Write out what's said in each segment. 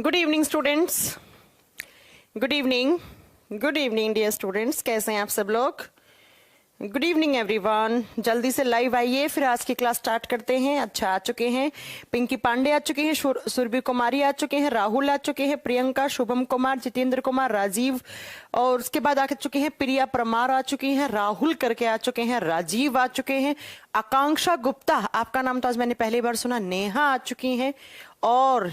Good evening students, good evening dear students, कैसे हैं आप सब लोग? Good evening everyone. जल्दी से लाइव आइए, फिर आज की क्लास स्टार्ट करते हैं। अच्छा, आ चुके हैं पिंकी पांडे, आ चुके हैं सुरभि कुमारी, आ चुके हैं राहुल, आ चुके हैं प्रियंका, शुभम कुमार, जितेंद्र कुमार, राजीव, और उसके बाद आ चुके हैं प्रिया परमार, आ चुकी हैं राहुल करके, आ चुके हैं राजीव, आ चुके हैं आकांक्षा गुप्ता, आपका नाम तो आज मैंने पहली बार सुना, नेहा आ चुकी हैं, और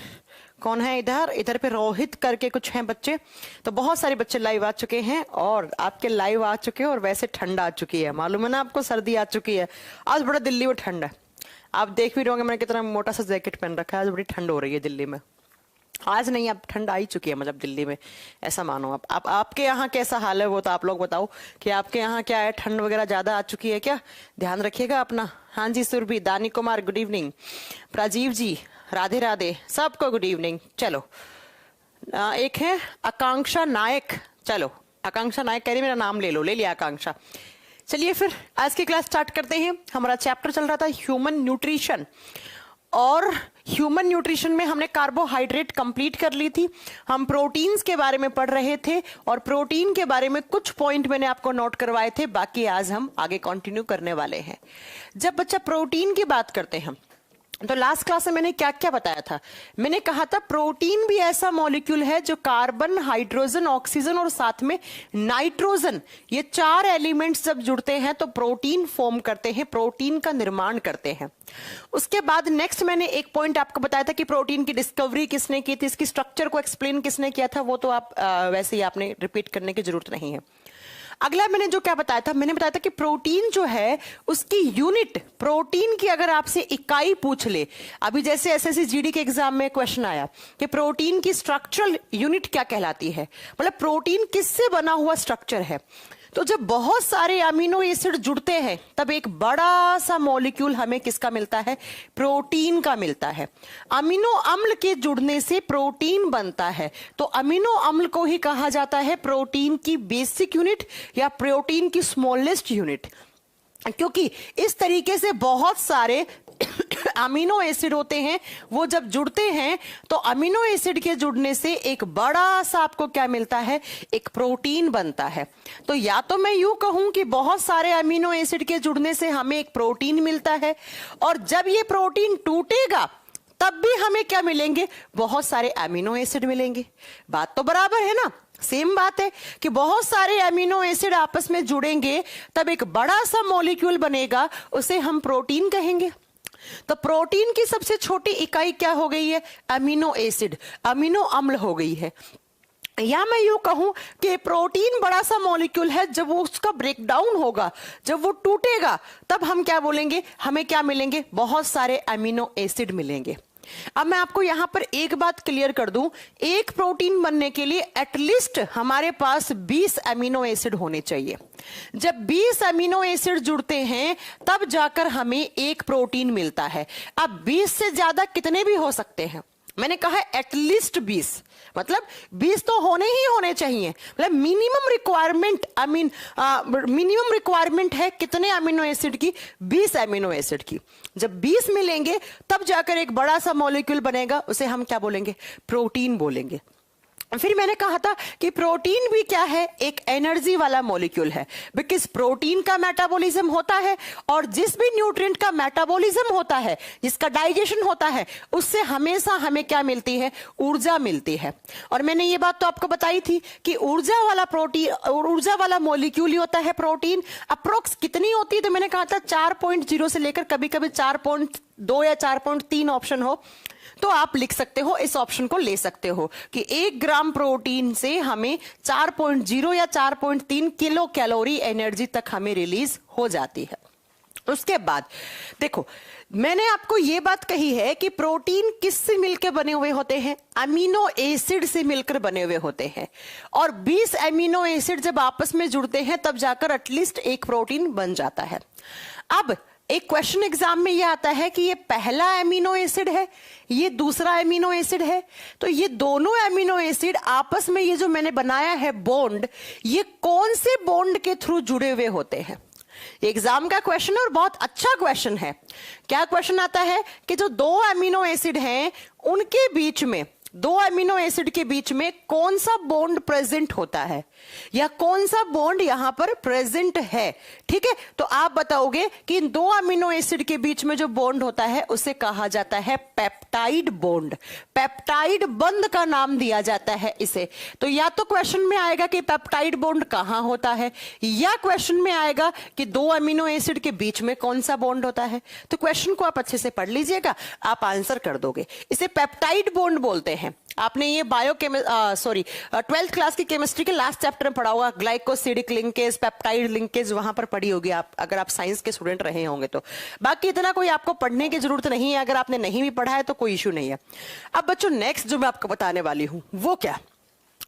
कौन है इधर पे रोहित करके कुछ हैं बच्चे। तो बहुत सारे बच्चे लाइव आ चुके हैं, और आपके लाइव आ चुके हैं, और वैसे ठंड आ चुकी है, मालूम है ना आपको, सर्दी आ चुकी है। आज बड़ा दिल्ली में ठंड है, आप देख भी रहे होंगे मैंने कितना मोटा सा जैकेट पहन रखा है। आज बड़ी ठंड हो रही है दिल्ली में। आज नहीं, अब ठंड आई चुकी है, मतलब दिल्ली में, ऐसा मानो आप आपके यहाँ कैसा हाल है वो तो आप लोग बताओ कि आपके यहाँ क्या है, ठंड वगैरह ज्यादा आ चुकी है क्या? ध्यान रखिएगा अपना। हाँ जी सुरभि, दानी कुमार गुड इवनिंग, राजीव जी राधे राधे, सबको गुड इवनिंग। चलो एक है आकांक्षा नायक, चलो आकांक्षा नायक कह रही मेरा नाम ले लो, ले लिया आकांक्षा। चलिए फिर आज की क्लास स्टार्ट करते हैं। हमारा चैप्टर चल रहा था ह्यूमन न्यूट्रिशन, और ह्यूमन न्यूट्रिशन में हमने कार्बोहाइड्रेट कंप्लीट कर ली थी, हम प्रोटीन्स के बारे में पढ़ रहे थे, और प्रोटीन के बारे में कुछ पॉइंट मैंने आपको नोट करवाए थे, बाकी आज हम आगे कंटिन्यू करने वाले हैं। जब बच्चा प्रोटीन की बात करते हैं तो लास्ट क्लास में मैंने क्या क्या बताया था? मैंने कहा था प्रोटीन भी ऐसा मॉलिक्यूल है जो कार्बन, हाइड्रोजन, ऑक्सीजन और साथ में नाइट्रोजन, ये चार एलिमेंट्स जब जुड़ते हैं तो प्रोटीन फॉर्म करते हैं, प्रोटीन का निर्माण करते हैं। उसके बाद नेक्स्ट मैंने एक पॉइंट आपको बताया था कि प्रोटीन की डिस्कवरी किसने की थी, इसकी स्ट्रक्चर को एक्सप्लेन किसने किया था, वो तो आप वैसे ही आपने रिपीट करने की जरूरत नहीं है। अगला मैंने जो क्या बताया था, मैंने बताया था कि प्रोटीन जो है उसकी यूनिट, प्रोटीन की अगर आपसे इकाई पूछ ले, अभी जैसे एसएससी जीडी के एग्जाम में क्वेश्चन आया कि प्रोटीन की स्ट्रक्चरल यूनिट क्या कहलाती है, मतलब प्रोटीन किससे बना हुआ स्ट्रक्चर है। तो जब बहुत सारे अमीनो एसिड जुड़ते हैं तब एक बड़ा सा मॉलिक्यूल हमें किसका मिलता है? प्रोटीन का मिलता है। अमीनो अम्ल के जुड़ने से प्रोटीन बनता है, तो अमीनो अम्ल को ही कहा जाता है प्रोटीन की बेसिक यूनिट या प्रोटीन की स्मॉलेस्ट यूनिट, क्योंकि इस तरीके से बहुत सारे अमीनो एसिड होते हैं, वो जब जुड़ते हैं तो अमीनो एसिड के जुड़ने से एक बड़ा सा आपको क्या मिलता है? एक प्रोटीन बनता है। तो या तो मैं यूं कहूं कि बहुत सारे अमीनो एसिड के जुड़ने से हमें एक प्रोटीन मिलता है, और जब ये प्रोटीन टूटेगा तब भी हमें क्या मिलेंगे? बहुत सारे अमीनो एसिड मिलेंगे। बात तो बराबर है ना, सेम बात है कि बहुत सारे अमीनो एसिड आपस में जुड़ेंगे तब एक बड़ा सा मॉलिक्यूल बनेगा, उसे हम प्रोटीन कहेंगे। तो प्रोटीन की सबसे छोटी इकाई क्या हो गई है? अमीनो एसिड, अमीनो अम्ल हो गई है। या मैं यूं कहूं कि प्रोटीन बड़ा सा मॉलिक्यूल है, जब वो उसका ब्रेकडाउन होगा, जब वो टूटेगा, तब हम क्या बोलेंगे? हमें क्या मिलेंगे? बहुत सारे अमीनो एसिड मिलेंगे। अब मैं आपको यहां पर एक बात क्लियर कर दूं, एक प्रोटीन बनने के लिए एटलीस्ट हमारे पास 20 अमीनो एसिड होने चाहिए। जब 20 अमीनो एसिड जुड़ते हैं तब जाकर हमें एक प्रोटीन मिलता है। अब 20 से ज्यादा कितने भी हो सकते हैं, मैंने कहा एटलीस्ट 20, मतलब 20 तो होने ही होने चाहिए, मतलब मिनिमम रिक्वायरमेंट, मिनिमम रिक्वायरमेंट है कितने अमीनो एसिड की? 20 अमीनो एसिड की। जब 20 मिलेंगे तब जाकर एक बड़ा सा मॉलिक्यूल बनेगा, उसे हम क्या बोलेंगे? प्रोटीन बोलेंगे। फिर मैंने कहा था कि प्रोटीन भी क्या है? एक एनर्जी वाला मॉलिक्यूल है, बिकॉज प्रोटीन का मेटाबॉलिज्म होता है, और जिस भी न्यूट्रिएंट का मेटाबॉलिज्म होता है, जिसका डाइजेशन होता है, उससे हमेशा हमें क्या मिलती है? ऊर्जा मिलती है। और मैंने ये बात तो आपको बताई थी कि ऊर्जा वाला प्रोटीन, ऊर्जा वाला मॉलिक्यूल ही होता है प्रोटीन। अप्रोक्स कितनी होती है? तो मैंने कहा था 4.0 से लेकर कभी कभी 4.2 या 4.3 ऑप्शन हो तो आप लिख सकते हो, इस ऑप्शन को ले सकते हो कि 1 ग्राम प्रोटीन से हमें 4.0 या 4.3 किलो कैलोरी एनर्जी तक हमें रिलीज हो जाती है। उसके बाद देखो, मैंने आपको यह बात कही है कि प्रोटीन किससे मिलकर बने हुए होते हैं? अमीनो एसिड से मिलकर बने हुए होते हैं, और 20 अमीनो एसिड जब आपस में जुड़ते हैं तब जाकर एटलीस्ट एक प्रोटीन बन जाता है। अब एक क्वेश्चन एग्जाम में ये आता है कि ये पहला एमिनो एसिड है, ये दूसरा एमिनो एसिड है, तो ये दोनों एमिनो एसिड आपस में ये जो मैंने बनाया है बॉन्ड, ये कौन से बॉन्ड के थ्रू जुड़े हुए होते हैं? एग्जाम का क्वेश्चन है और बहुत अच्छा क्वेश्चन है। क्या क्वेश्चन आता है कि जो दो एमिनो एसिड हैं उनके बीच में दो अमीनो एसिड के बीच में कौन सा बॉन्ड प्रेजेंट होता है या कौन सा बॉन्ड यहां पर प्रेजेंट है, ठीक है। तो आप बताओगे कि इन दो अमीनो एसिड के बीच में जो बॉन्ड होता है उसे कहा जाता है पेप्टाइड बॉन्ड। पेप्टाइड बंध का नाम दिया जाता है इसे। तो या तो क्वेश्चन में आएगा कि पेप्टाइड बॉन्ड कहां होता है, या क्वेश्चन में आएगा कि दो अमीनो एसिड के बीच में कौन सा बॉन्ड होता है। तो क्वेश्चन को आप अच्छे से पढ़ लीजिएगा, आप आंसर कर दोगे। इसे पेप्टाइड बॉन्ड बोलते हैं। आपने ये ट्वेल्थ क्लास की केमिस्ट्री के लास्ट चैप्टर में पढ़ा होगा, ग्लाइकोसिडिक लिंकेज, पेप्टाइड लिंकेज, वहां पर पढ़ी होगी आप, अगर आप साइंस के स्टूडेंट रहे होंगे तो। बाकी इतना कोई आपको पढ़ने की जरूरत नहीं है, अगर आपने नहीं भी पढ़ा है तो कोई इश्यू नहीं है। अब बच्चों नेक्स्ट जो मैं आपको बताने वाली हूं वो क्या,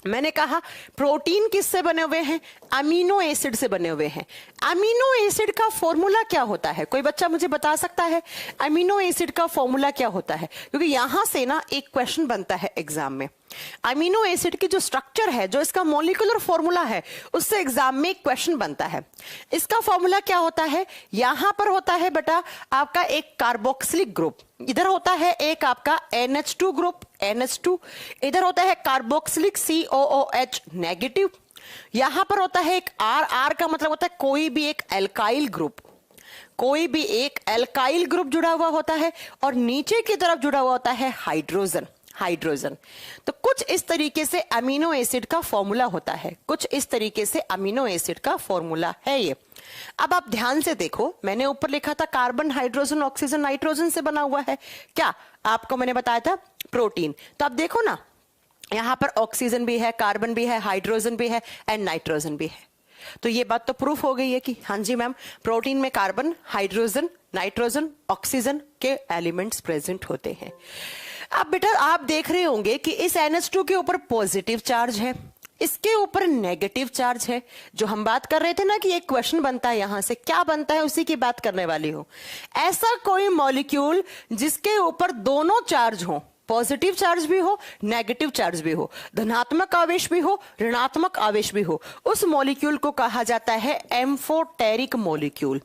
मैंने कहा प्रोटीन किससे बने हुए हैं, अमीनो एसिड से बने हुए हैं। अमीनो एसिड का फॉर्मूला क्या होता है, कोई बच्चा मुझे बता सकता है अमीनो एसिड का फॉर्मूला क्या होता है? क्योंकि यहां से ना एक क्वेश्चन बनता है एग्जाम में। अमीनो एसिड की जो स्ट्रक्चर है, जो इसका मॉलिक्यूलर फॉर्मूला है, उससे एग्जाम में एक क्वेश्चन बनता है। इसका फॉर्मूला क्या होता है? यहां पर होता है बेटा आपका एक कार्बोक्सिलिक ग्रुप, इधर होता है एक आपका NH2 ग्रुप, NH2, इधर होता है कार्बोक्सिलिक COOH नेगेटिव, यहां पर होता है एक R का मतलब होता है कोई भी एक एल्काइल ग्रुप, कोई भी एक एल्काइल ग्रुप जुड़ा हुआ होता है, और नीचे की तरफ जुड़ा हुआ होता है हाइड्रोजन। तो कुछ इस तरीके से अमीनो एसिड का फॉर्मूला होता है, कुछ इस तरीके से अमीनो एसिड का फॉर्मूला है ये। अब आप ध्यान से देखो, मैंने ऊपर लिखा था कार्बन, हाइड्रोजन, ऑक्सीजन, नाइट्रोजन से बना हुआ है। क्या आपको मैंने बताया था? प्रोटीन। तो आप देखो ना, यहां पर ऑक्सीजन भी है, कार्बन भी है, हाइड्रोजन भी है एंड नाइट्रोजन भी है। तो ये बात तो प्रूफ हो गई है कि हाँ जी मैम, प्रोटीन में कार्बन, हाइड्रोजन, नाइट्रोजन, ऑक्सीजन के एलिमेंट्स प्रेजेंट होते हैं। अब बेटा आप देख रहे होंगे कि इस NH2 के ऊपर पॉजिटिव चार्ज है, इसके ऊपर नेगेटिव चार्ज है। जो हम बात कर रहे थे ना कि एक क्वेश्चन बनता है, यहां से क्या बनता है उसी की बात करने वाली हूं। ऐसा कोई मॉलिक्यूल जिसके ऊपर दोनों चार्ज हो, पॉजिटिव चार्ज भी हो, नेगेटिव चार्ज भी हो, धनात्मक आवेश भी हो, ऋणात्मक आवेश भी हो, उस मॉलिक्यूल को कहा जाता है एम्फोटेरिक मॉलिक्यूल।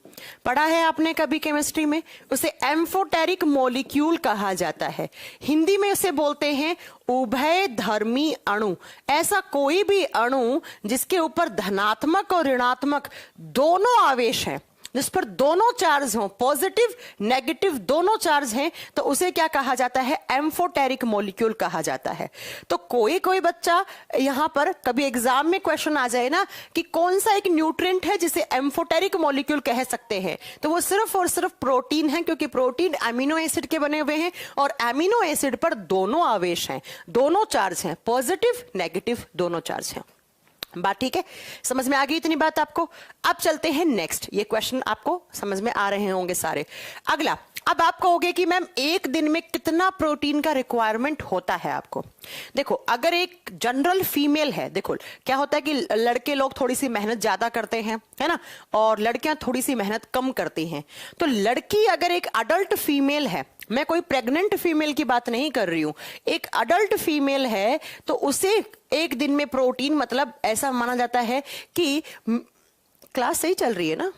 पढ़ा है आपने कभी केमिस्ट्री में? उसे एम्फोटेरिक मॉलिक्यूल कहा जाता है। हिंदी में उसे बोलते हैं उभयधर्मी अणु। ऐसा कोई भी अणु जिसके ऊपर धनात्मक और ऋणात्मक दोनों आवेश हैं, जिस पर दोनों चार्ज हो, पॉजिटिव नेगेटिव दोनों चार्ज हैं, तो उसे क्या कहा जाता है? एम्फोटेरिक मॉलिक्यूल कहा जाता है। तो कोई बच्चा यहां पर कभी एग्जाम में क्वेश्चन आ जाए ना कि कौन सा एक न्यूट्रिएंट है जिसे एम्फोटेरिक मॉलिक्यूल कह सकते हैं, तो वो सिर्फ और सिर्फ प्रोटीन है, क्योंकि प्रोटीन अमीनो एसिड के बने हुए हैं और अमीनो एसिड पर दोनों आवेश हैं, दोनों चार्ज हैं, पॉजिटिव नेगेटिव दोनों चार्ज हैं। बात ठीक है? समझ में आ गई इतनी बात आपको? अब चलते हैं नेक्स्ट। ये क्वेश्चन आपको समझ में आ रहे होंगे सारे। अगला, अब आप कहोगे कि मैम एक दिन में कितना प्रोटीन का रिक्वायरमेंट होता है आपको? देखो, अगर एक जनरल फीमेल है, देखो क्या होता है कि लड़के लोग थोड़ी सी मेहनत ज्यादा करते हैं, है ना, और लड़कियां थोड़ी सी मेहनत कम करती हैं। तो लड़की अगर एक अडल्ट फीमेल है, मैं कोई प्रेग्नेंट फीमेल की बात नहीं कर रही हूं, एक अडल्ट फीमेल है, तो उसे एक दिन में प्रोटीन, मतलब ऐसा माना जाता है कि क्लास सही चल रही है ना?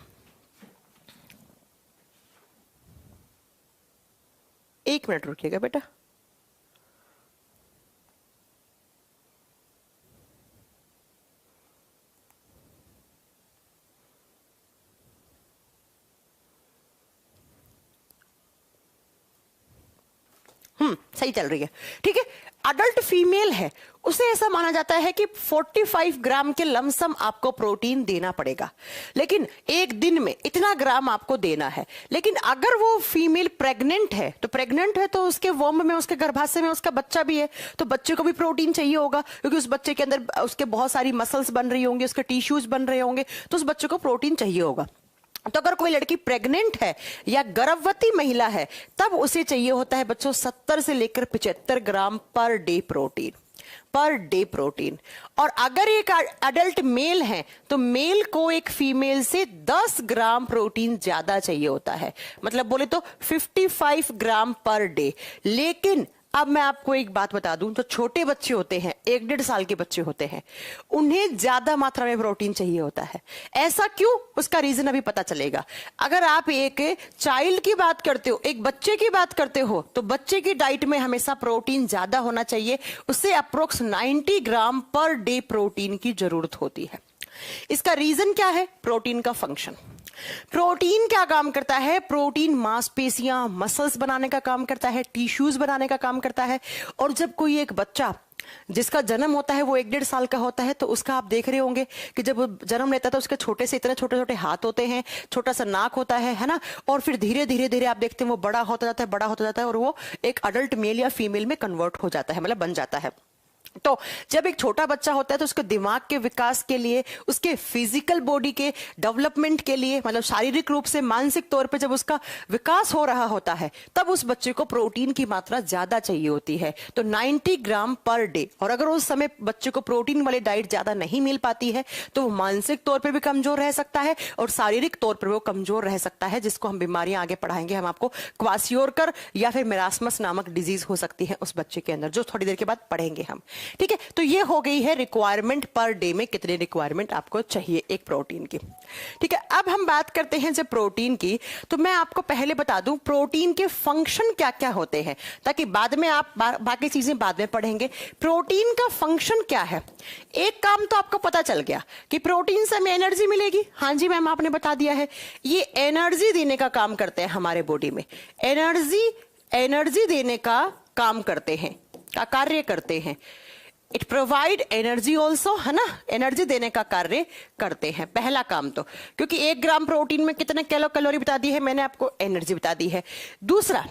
एक मिनट रुकिएगा बेटा। सही चल रही है, ठीक है। अडल्ट फीमेल है, उसे ऐसा माना जाता है कि 45 ग्राम के लमसम आपको प्रोटीन देना पड़ेगा, लेकिन एक दिन में इतना ग्राम आपको देना है। लेकिन अगर वो फीमेल प्रेग्नेंट है, तो उसके वोम्ब में, उसके गर्भाशय में उसका बच्चा भी है, तो बच्चे को भी प्रोटीन चाहिए होगा, क्योंकि उस बच्चे के अंदर उसके बहुत सारी मसल्स बन रही होंगी, उसके टिश्यूज बन रहे होंगे, तो उस बच्चे को प्रोटीन चाहिए होगा। तो अगर कोई लड़की प्रेग्नेंट है या गर्भवती महिला है, तब उसे चाहिए होता है बच्चों 70 से लेकर 75 ग्राम पर डे प्रोटीन। और अगर एक अडल्ट मेल है, तो मेल को एक फीमेल से 10 ग्राम प्रोटीन ज्यादा चाहिए होता है, मतलब बोले तो 55 ग्राम पर डे। लेकिन अब मैं आपको एक बात बता दूं, जो छोटे बच्चे होते हैं, 1-1.5 साल के बच्चे होते हैं, उन्हें ज्यादा मात्रा में प्रोटीन चाहिए होता है। ऐसा क्यों, उसका रीजन अभी पता चलेगा। अगर आप एक चाइल्ड की बात करते हो, एक बच्चे की बात करते हो, तो बच्चे की डाइट में हमेशा प्रोटीन ज्यादा होना चाहिए। उससे अप्रोक्स 90 ग्राम पर डे प्रोटीन की जरूरत होती है। इसका रीजन क्या है? प्रोटीन का फंक्शन। प्रोटीन क्या काम करता है? प्रोटीन मांसपेशियां, मसल्स बनाने का काम करता है, टिश्यूज बनाने का काम करता है। और जब कोई एक बच्चा जिसका जन्म होता है वो 1-1.5 साल का होता है, तो उसका आप देख रहे होंगे कि जब वो जन्म लेता है तो उसके छोटे से इतने छोटे छोटे हाथ होते हैं, छोटा सा नाक होता है ना। और फिर धीरे धीरे धीरे आप देखते हैं वो बड़ा होता जाता है, बड़ा होता जाता है, और वो एक अडल्ट मेल या फीमेल में कन्वर्ट हो जाता है, मतलब बन जाता है। तो जब एक छोटा बच्चा होता है तो उसके दिमाग के विकास के लिए, उसके फिजिकल बॉडी के डेवलपमेंट के लिए, मतलब शारीरिक रूप से, मानसिक तौर पे जब उसका विकास हो रहा होता है, तब उस बच्चे को प्रोटीन की मात्रा ज्यादा चाहिए होती है, तो 90 ग्राम पर डे। और अगर उस समय बच्चे को प्रोटीन वाली डाइट ज्यादा नहीं मिल पाती है तो वो मानसिक तौर पर भी कमजोर रह सकता है और शारीरिक तौर पर वो कमजोर रह सकता है, जिसको हम बीमारियां आगे पढ़ाएंगे हम आपको। क्वासियोरकर या फिर मेरास्मस नामक डिजीज हो सकती है उस बच्चे के अंदर, जो थोड़ी देर के बाद पढ़ेंगे हम। ठीक है, तो ये हो गई है रिक्वायरमेंट पर डे में कितने रिक्वायरमेंट आपको चाहिए एक प्रोटीन की। ठीक है, अब हम बात करते हैं जब प्रोटीन की, तो मैं आपको पहले बता दूं प्रोटीन के फंक्शन क्या क्या होते हैं, ताकि बाद में आप बाकी चीजें बाद में पढ़ेंगे। प्रोटीन का फंक्शन क्या है? एक काम तो आपको पता चल गया कि प्रोटीन से हमें एनर्जी मिलेगी। हाँ जी मैम, आपने बता दिया है, ये एनर्जी देने का काम करते हैं हमारे बॉडी में, एनर्जी देने का काम करते हैं, का कार्य करते हैं। इट प्रोवाइड एनर्जी ऑल्सो, है ना, एनर्जी देने का कार्य करते हैं, पहला काम तो। क्योंकि 1 ग्राम प्रोटीन में कितने कैलोरी बता दी है मैंने आपको, एनर्जी बता दी है। दूसरा,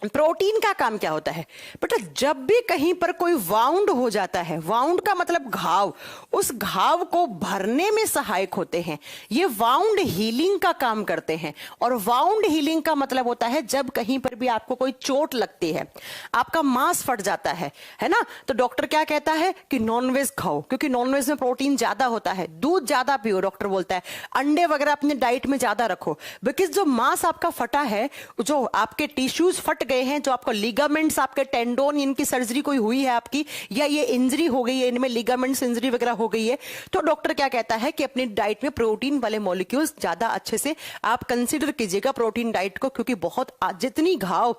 प्रोटीन का काम क्या होता है बेटा? जब भी कहीं पर कोई वाउंड हो जाता है, वाउंड का मतलब घाव, उस घाव को भरने में सहायक होते हैं। ये वाउंड हीलिंग का काम करते हैं। और वाउंड हीलिंग का मतलब होता है जब कहीं पर भी आपको कोई चोट लगती है, आपका मांस फट जाता है ना, तो डॉक्टर क्या कहता है कि नॉनवेज खाओ, क्योंकि नॉनवेज में प्रोटीन ज्यादा होता है। दूध ज्यादा पियो, डॉक्टर बोलता है। अंडे वगैरह अपने डाइट में ज्यादा रखो, बिकॉज जो मांस आपका फटा है, जो आपके टिश्यूज फट गए हैं, जो आपको लिगामेंट्स, आपके टेंडोन, इनकी सर्जरी कोई हुई है आपकी, या ये इंजरी हो गई है, इनमें लिगामेंट्स इंजरी वगैरह हो गई है, तो डॉक्टर क्या कहता है कि अपनी डाइट में प्रोटीन वाले मॉलिक्यूल्स ज्यादा अच्छे से आप कंसीडर कीजिएगा प्रोटीन डाइट को, क्योंकि बहुत जितनी घाव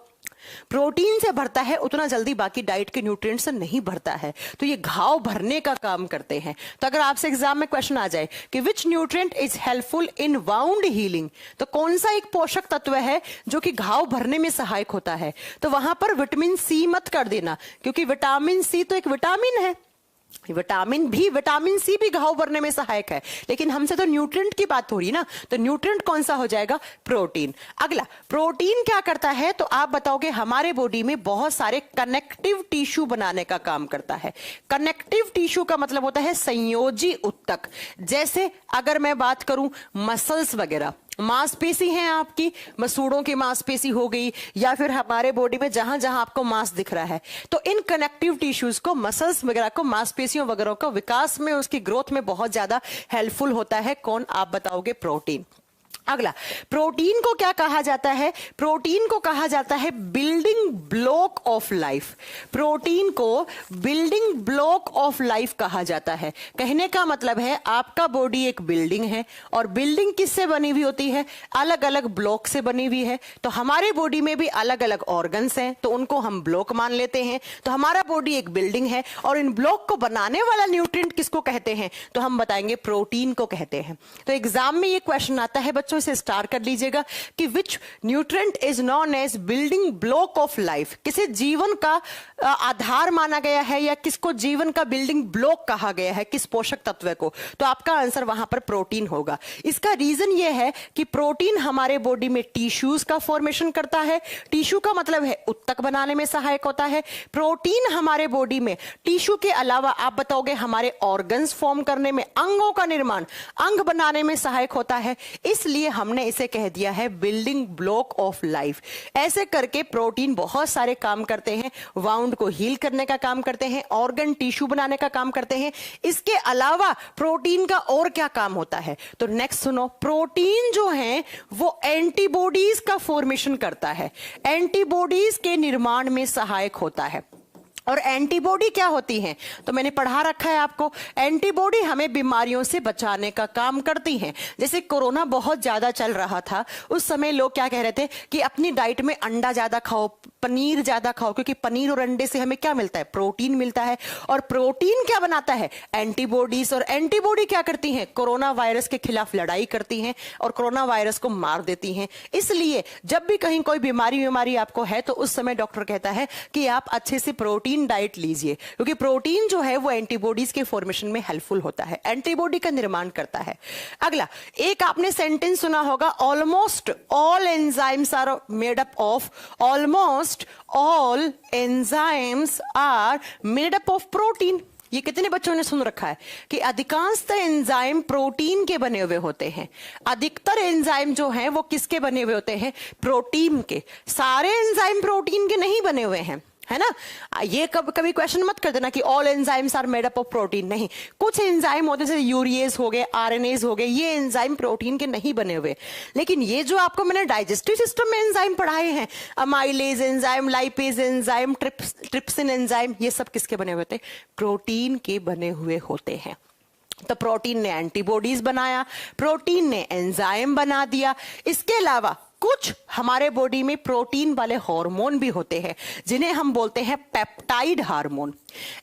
प्रोटीन से भरता है उतना जल्दी बाकी डाइट के न्यूट्रिएंट्स से नहीं भरता है, तो ये घाव भरने का काम करते हैं। तो अगर आपसे एग्जाम में क्वेश्चन आ जाए कि which nutrient is helpful in wound healing, तो कौन सा एक पोषक तत्व है जो कि घाव भरने में सहायक होता है, तो वहां पर विटामिन सी मत कर देना, क्योंकि विटामिन सी तो एक विटामिन है, विटामिन सी भी घाव भरने में सहायक है, लेकिन हमसे तो न्यूट्रिएंट की बात हो रही ना, तो न्यूट्रिएंट कौन सा हो जाएगा? प्रोटीन। अगला, प्रोटीन क्या करता है, तो आप बताओगे हमारे बॉडी में बहुत सारे कनेक्टिव टिश्यू बनाने का काम करता है। कनेक्टिव टिश्यू का मतलब होता है संयोजी ऊतक। जैसे अगर मैं बात करूं मसल्स वगैरह, मांसपेशी है आपकी, मसूड़ों की मांसपेशी हो गई, या फिर हमारे बॉडी में जहां जहां आपको मांस दिख रहा है, तो इन कनेक्टिव टिश्यूज को, मसल्स वगैरह को, मांसपेशियों वगैरह को विकास में, उसकी ग्रोथ में बहुत ज्यादा हेल्पफुल होता है। कौन? आप बताओगे, प्रोटीन। अगला, प्रोटीन को क्या कहा जाता है? प्रोटीन को कहा जाता है building block of life. Protein को बिल्डिंग ब्लॉक ऑफ लाइफ कहा जाता है। कहने का मतलब है आपका बॉडी एक बिल्डिंग है, और बिल्डिंग किससे बनी हुई होती है? अलग अलग ब्लॉक से बनी हुई है। तो हमारे बॉडी में भी अलग अलग ऑर्गन्स हैं, तो उनको हम ब्लॉक मान लेते हैं। तो हमारा बॉडी एक बिल्डिंग है, और इन ब्लॉक को बनाने वाला न्यूट्रिएंट किसको कहते हैं? तो हम बताएंगे प्रोटीन को कहते हैं। तो एग्जाम में ये क्वेश्चन आता है बच्चों, से स्टार कर लीजिएगा कि which nutrient is known as building block of life. किसे जीवन का आधार माना गया है, या किसको जीवन का बिल्डिंग ब्लॉक कहा गया है, किस पोषक तत्व को? तो आपका आंसर वहां पर प्रोटीन होगा। इसका रीजन यह है कि प्रोटीन हमारे बॉडी में टिश्यूज का फॉर्मेशन करता है। टिश्यू का मतलब है ऊतक बनाने में सहायक होता है। प्रोटीन हमारे बॉडी में टिश्यू के अलावा आप बताओगे हमारे ऑर्गन्स फॉर्म करने में, अंगों का निर्माण, अंग बनाने में सहायक होता है। इसलिए इसलिए हमने इसे कह दिया है बिल्डिंग ब्लॉक ऑफ लाइफ। ऐसे करके प्रोटीन बहुत सारे काम करते हैं, वाउंड को हील करने का काम करते हैं, ऑर्गन टिश्यू बनाने का काम करते हैं। इसके अलावा प्रोटीन का और क्या काम होता है, तो नेक्स्ट सुनो। प्रोटीन जो है वो एंटीबॉडीज का फॉर्मेशन करता है, एंटीबॉडीज के निर्माण में सहायक होता है। और एंटीबॉडी क्या होती हैं, तो मैंने पढ़ा रखा है आपको। एंटीबॉडी हमें बीमारियों से बचाने का काम करती हैं। जैसे कोरोना बहुत ज्यादा चल रहा था, उस समय लोग क्या कह रहे थे कि अपनी डाइट में अंडा ज्यादा खाओ, पनीर ज्यादा खाओ, क्योंकि पनीर और अंडे से हमें क्या मिलता है, प्रोटीन मिलता है। और प्रोटीन क्या बनाता है, एंटीबॉडीज। और एंटीबॉडी क्या करती हैं, कोरोना वायरस के खिलाफ लड़ाई करती हैं और कोरोना वायरस को मार देती हैं। इसलिए जब भी कहीं कोई बीमारी आपको है, तो उस समय डॉक्टर कहता है कि आप अच्छे से प्रोटीन डाइट लीजिए, क्योंकि प्रोटीन जो है वो एंटीबॉडीज के फॉर्मेशन में हेल्पफुल होता है, एंटीबॉडी का निर्माण करता है। अगला एक आपने सेंटेंस सुना होगा, almost all enzymes are made up of, almost all enzymes are made up of protein. ये कितने बच्चों ने सुन रखा है कि अधिकांशतः एंजाइम प्रोटीन के बने हुए होते हैं। अधिकतर एंजाइम जो हैं वो किसके बने हुए होते हैं, प्रोटीन के। सारे एंजाइम प्रोटीन के नहीं बने हुए हैं, है ना। ये कभी क्वेश्चन मत कर देना कि all enzymes are made up of protein. नहीं, कुछ एंजाइम होते जैसे यूरिएज हो गए, आरएनएज हो गए, ये एंजाइम प्रोटीन के नहीं बने हुए। लेकिन ये जो आपको मैंने डाइजेस्टिव सिस्टम में एंजाइम पढ़ाए हैं, amylase enzyme, lipase enzyme, trypsin enzyme, ये सब किसके बने हुए होते हैं, प्रोटीन के बने हुए होते हैं। तो प्रोटीन ने एंटीबॉडीज बनाया, प्रोटीन ने एंजाइम बना दिया। इसके अलावा कुछ हमारे बॉडी में प्रोटीन वाले हार्मोन भी होते हैं, जिन्हें हम बोलते हैं पेप्टाइड हार्मोन।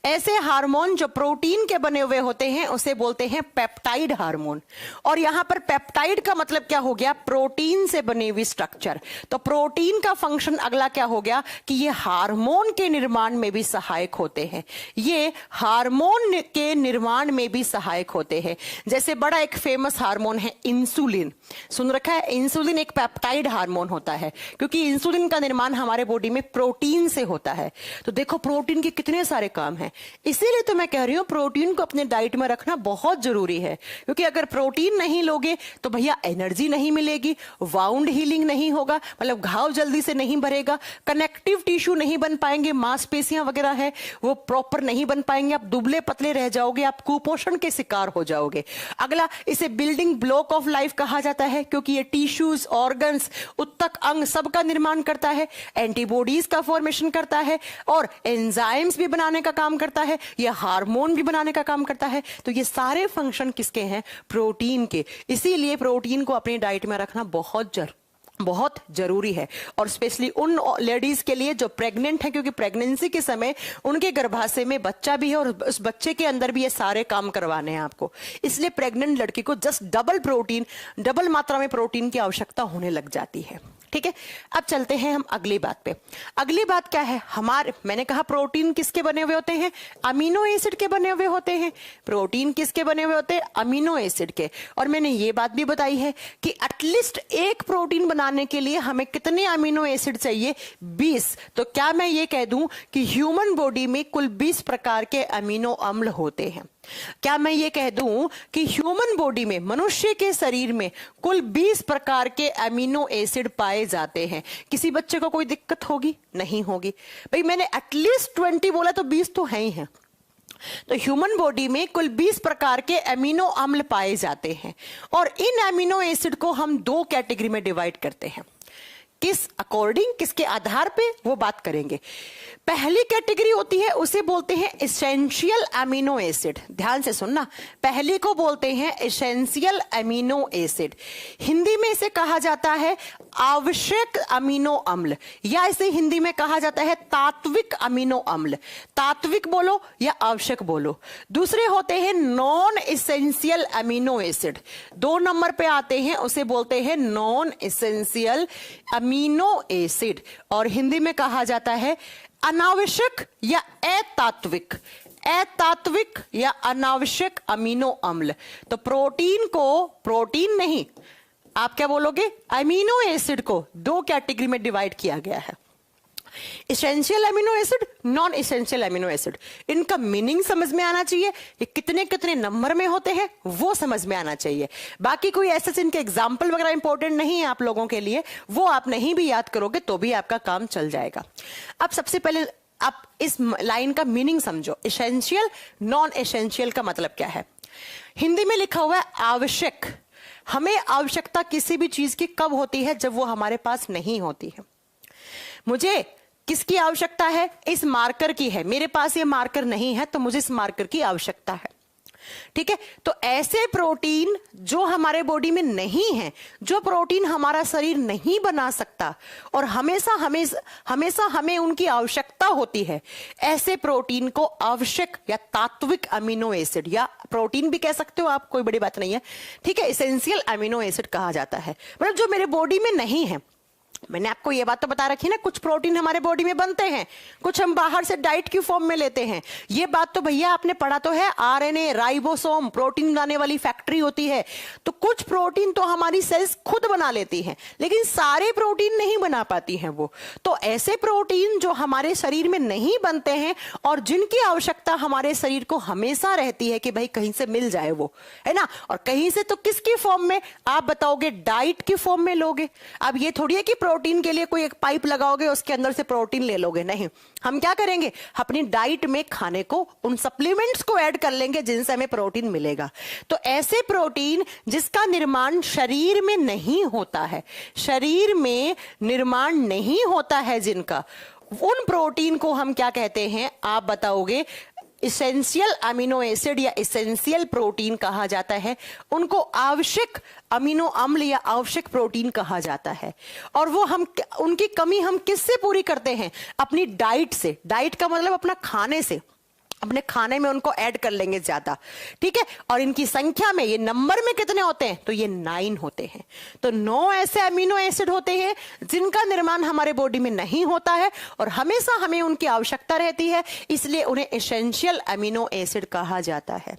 ऐसे हार्मोन जो प्रोटीन के बने हुए होते हैं उसे बोलते हैं पेप्टाइड हार्मोन। और यहां पर पेप्टाइड का मतलब क्या हो गया, प्रोटीन से बनी हुई स्ट्रक्चर। तो प्रोटीन का फंक्शन अगला क्या हो गया कि ये हार्मोन के निर्माण में भी सहायक होते हैं, ये हार्मोन के निर्माण में भी सहायक होते हैं। जैसे बड़ा एक फेमस हार्मोन है इंसुलिन, सुन रखा है, इंसुलिन एक पेप्टाइड हार्मोन होता है, क्योंकि इंसुलिन का निर्माण हमारे बॉडी में प्रोटीन से होता है। तो देखो प्रोटीन के कितने सारे काम है। इसीलिए तो मैं कह रही हूं प्रोटीन को अपने डाइट में रखना बहुत जरूरी है, क्योंकि अगर प्रोटीन नहीं लोगे तो भैया एनर्जी नहीं मिलेगी, वाउंड हीलिंग नहीं होगा, मतलब घाव जल्दी से नहीं भरेगा, कनेक्टिव टिश्यू नहीं बन पाएंगे, मांसपेशियां वगैरह है वो प्रॉपर नहीं बन पाएंगे, आप दुबले पतले रह जाओगे, आप कुपोषण के शिकार हो जाओगे। अगला, इसे बिल्डिंग ब्लॉक ऑफ लाइफ कहा जाता है, क्योंकि ये टिश्यूज, ऑर्गन्स, उत्तक अंग सबका निर्माण करता है, एंटीबॉडीज का फॉर्मेशन करता है और एंजाइम्स भी बनाने का काम करता है, ये हार्मोन भी बनाने का काम करता है। तो ये सारे फंक्शन किसके हैं, प्रोटीन के। इसीलिए प्रोटीन को अपनी डाइट में रखना बहुत जरूरी है, और स्पेशली उन लेडीज के लिए जो प्रेग्नेंट है, क्योंकि प्रेगनेंसी के समय उनके गर्भाशय में बच्चा भी है और उस बच्चे के अंदर भी ये सारे काम करवाने हैं आपको। इसलिए प्रेग्नेंट लड़की को जस्ट डबल मात्रा में प्रोटीन की आवश्यकता होने लग जाती है। ठीक है, अब चलते हैं हम अगली बात पे। अगली बात क्या है, मैंने कहा प्रोटीन किसके बने हुए होते हैं, अमीनो एसिड के बने हुए होते हैं। प्रोटीन किसके बने हुए होते हैं, अमीनो एसिड के। और मैंने ये बात भी बताई है कि एटलीस्ट एक प्रोटीन बनाने के लिए हमें कितने अमीनो एसिड चाहिए, 20। तो क्या मैं ये कह दूं कि ह्यूमन बॉडी में कुल 20 प्रकार के अमीनो अम्ल होते हैं। क्या मैं ये कह दूं कि ह्यूमन बॉडी में, मनुष्य के शरीर में कुल 20 प्रकार के अमीनो एसिड पाए जाते हैं। किसी बच्चे को कोई दिक्कत होगी, नहीं होगी। भाई मैंने एटलीस्ट 20 बोला तो 20 तो है ही है। तो ह्यूमन बॉडी में कुल 20 प्रकार के अमीनो अम्ल पाए जाते हैं, और इन अमीनो एसिड को हम 2 कैटेगरी में डिवाइड करते हैं। किस अकॉर्डिंग, किसके आधार पे, वो बात करेंगे। पहली कैटेगरी होती है, उसे बोलते हैं एसेंशियल अमीनो एसिड। ध्यान से सुनना, पहली को बोलते हैं एसेंशियल अमीनो एसिड। हिंदी में इसे कहा जाता है आवश्यक अमीनो अम्ल, या इसे हिंदी में कहा जाता है तात्विक अमीनो अम्ल। तात्विक बोलो या आवश्यक बोलो। दूसरे होते हैं non essential amino acid, 2 number पे आते हैं, उसे बोलते हैं नॉन एसेंशियल अमीनो एसिड, और हिंदी में कहा जाता है अनावश्यक या अतात्विक या अनावश्यक अमीनो अम्ल। तो प्रोटीन को, प्रोटीन नहीं, आप क्या बोलोगे, अमीनो एसिड को 2 कैटेगरी में डिवाइड किया गया है। Essential amino acid, non essential amino acid, इनका मीनिंग समझ में आना चाहिए, ये कितने कितने नंबर में होते हैं वो समझ में आना चाहिए। बाकी कोई ऐसे इनके एग्जाम्पल वगैरह इंपॉर्टेंट नहीं है आप लोगों के लिए, वो आप नहीं भी याद करोगे तो भी आपका काम चल जाएगा। अब सबसे पहले आप इस लाइन का मीनिंग समझो, इसेंशियल नॉन इसेंशियल का मतलब क्या है। हिंदी में लिखा हुआ है आवश्यक। हमें आवश्यकता किसी भी चीज की कब होती है? जब वो हमारे पास नहीं होती है। मुझे किसकी आवश्यकता है? इस मार्कर की है। मेरे पास ये मार्कर नहीं है तो मुझे इस मार्कर की आवश्यकता है। ठीक है, तो ऐसे प्रोटीन जो हमारे बॉडी में नहीं है, जो प्रोटीन हमारा शरीर नहीं बना सकता और हमेशा हमेशा हमें उनकी आवश्यकता होती है, ऐसे प्रोटीन को आवश्यक या तात्विक अमीनो एसिड, या प्रोटीन भी कह सकते हो आप, कोई बड़ी बात नहीं है। ठीक है, एसेंशियल अमीनो एसिड कहा जाता है। मतलब जो मेरे बॉडी में नहीं है। मैंने आपको ये बात तो बता रखी ना, कुछ प्रोटीन हमारे बॉडी में बनते हैं, कुछ हम बाहर से डाइट की फॉर्म में लेते हैं। ये बात तो भैया आपने पढ़ा तो है, आरएनए, राइबोसोम, प्रोटीन बनाने वाली फैक्ट्री होती है। तो कुछ प्रोटीन तो हमारी सेल्स खुद बना लेती हैं, लेकिन सारे प्रोटीन नहीं बना पाती हैं वो। तो ऐसे प्रोटीन जो हमारे शरीर में नहीं बनते हैं और जिनकी आवश्यकता हमारे शरीर को हमेशा रहती है कि भाई कहीं से मिल जाए वो, है ना। और कहीं से तो किसकी फॉर्म में? आप बताओगे डाइट की फॉर्म में लोगे। अब ये थोड़ी है कि प्रोटीन के लिए कोई एक पाइप लगाओगे, उसके अंदर से प्रोटीन ले लोगे, नहीं। हम क्या करेंगे? अपनी डाइट में खाने को उन सप्लीमेंट्स को ऐड कर लेंगे जिनसे हमें प्रोटीन मिलेगा। तो ऐसे प्रोटीन जिसका निर्माण शरीर में नहीं होता है, शरीर में निर्माण नहीं होता है जिनका, उन प्रोटीन को हम क्या कहते हैं? आप बताओगे इसेंशियल अमीनो एसिड या इसेंशियल प्रोटीन कहा जाता है। उनको आवश्यक अमीनो अम्ल या आवश्यक प्रोटीन कहा जाता है। और वो हम उनकी कमी हम किससे पूरी करते हैं? अपनी डाइट से। डाइट का मतलब अपना खाने से, अपने खाने में उनको ऐड कर लेंगे ज्यादा। ठीक है, और इनकी संख्या में, ये नंबर में कितने होते हैं? तो ये 9 होते हैं। तो 9 ऐसे अमीनो एसिड होते हैं जिनका निर्माण हमारे बॉडी में नहीं होता है और हमेशा हमें उनकी आवश्यकता रहती है, इसलिए उन्हें एसेंशियल अमीनो एसिड कहा जाता है।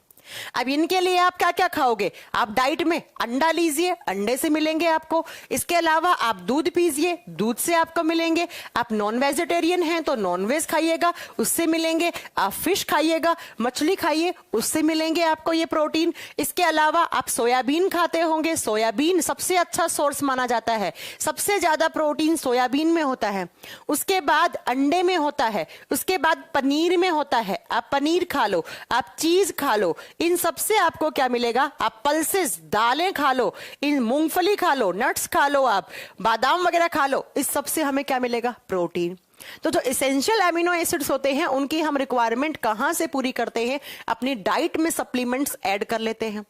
अब इनके लिए आप क्या क्या खाओगे? आप डाइट में अंडा लीजिए, अंडे से मिलेंगे आपको। इसके अलावा आप दूध पीजिए, दूध से आपको मिलेंगे। आप नॉन वेजिटेरियन हैं तो नॉन वेज खाइएगा, उससे मिलेंगे। आप फिश खाइएगा, मछली खाइए, उससे मिलेंगे आपको ये प्रोटीन। इसके अलावा आप सोयाबीन खाते होंगे, सोयाबीन सबसे अच्छा सोर्स माना जाता है, सबसे ज्यादा प्रोटीन सोयाबीन में होता है। उसके बाद अंडे में होता है, उसके बाद पनीर में होता है। आप पनीर खा लो, आप चीज खा लो, इन सबसे आपको क्या मिलेगा? आप पल्सेस, दालें खा लो, इन मूंगफली खा लो, नट्स खा लो, आप बादाम वगैरह खा लो, इस सबसे हमें क्या मिलेगा? प्रोटीन। तो जो एसेंशियल अमीनो एसिड्स होते हैं उनकी हम रिक्वायरमेंट कहां से पूरी करते हैं? अपनी डाइट में सप्लीमेंट्स ऐड कर लेते हैं।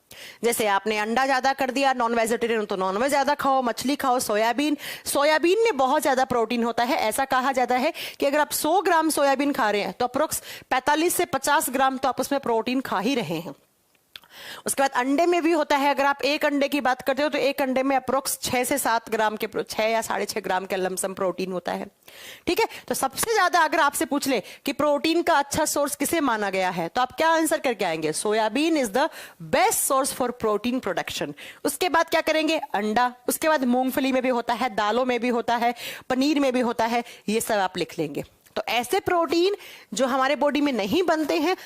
जैसे आपने अंडा ज्यादा कर दिया, नॉन वेजिटेरियन तो नॉन वेज ज्यादा खाओ, मछली खाओ, सोयाबीन। सोयाबीन में बहुत ज्यादा प्रोटीन होता है। ऐसा कहा जाता है कि अगर आप 100 ग्राम सोयाबीन खा रहे हैं तो अप्रोक्स 45 से 50 ग्राम तो आप उसमें प्रोटीन खा ही रहे हैं। उसके बाद अंडे में भी होता है। अगर आप एक अंडे की बात करते हो तो एक अंडे में अप्रोक्स 6 से 7 ग्राम के, 6 या 6.5 ग्राम के लमसम प्रोटीन होता है। ठीक है, तो सबसे ज्यादा अगर आपसे पूछ ले कि प्रोटीन का अच्छा सोर्स किसे माना गया है तो आप क्या आंसर करके आएंगे? Soybean is the best source for protein production. उसके बाद क्या करेंगे? अंडा। उसके बाद मूंगफली में भी होता है, दालों में भी होता है, पनीर में भी होता है, ये सब आप लिख लेंगे। तो ऐसे प्रोटीन जो हमारे बॉडी में नहीं बनते हैं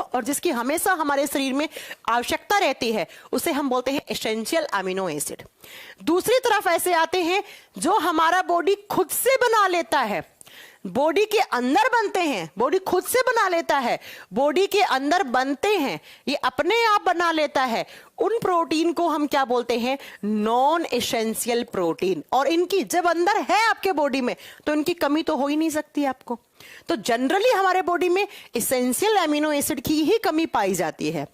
और जिसकी हमेशा हमारे शरीर में आवश्यकता रहती है, उसे हम बोलते हैं एसेंशियल अमीनो एसिड। दूसरी तरफ ऐसे आते हैं जो हमारा बॉडी खुद से बना लेता है, बॉडी के अंदर बनते हैं, बॉडी खुद से बना लेता है, बॉडी के अंदर बनते हैं, ये अपने आप बना लेता है। उन प्रोटीन को हम क्या बोलते हैं? Non essential protein. और इनकी जब अंदर है आपके बॉडी में तो इनकी कमी तो हो ही नहीं सकती आपको। तो जनरली हमारे बॉडी में एसेंशियल अमीनो एसिड की ही कमी पाई जाती है।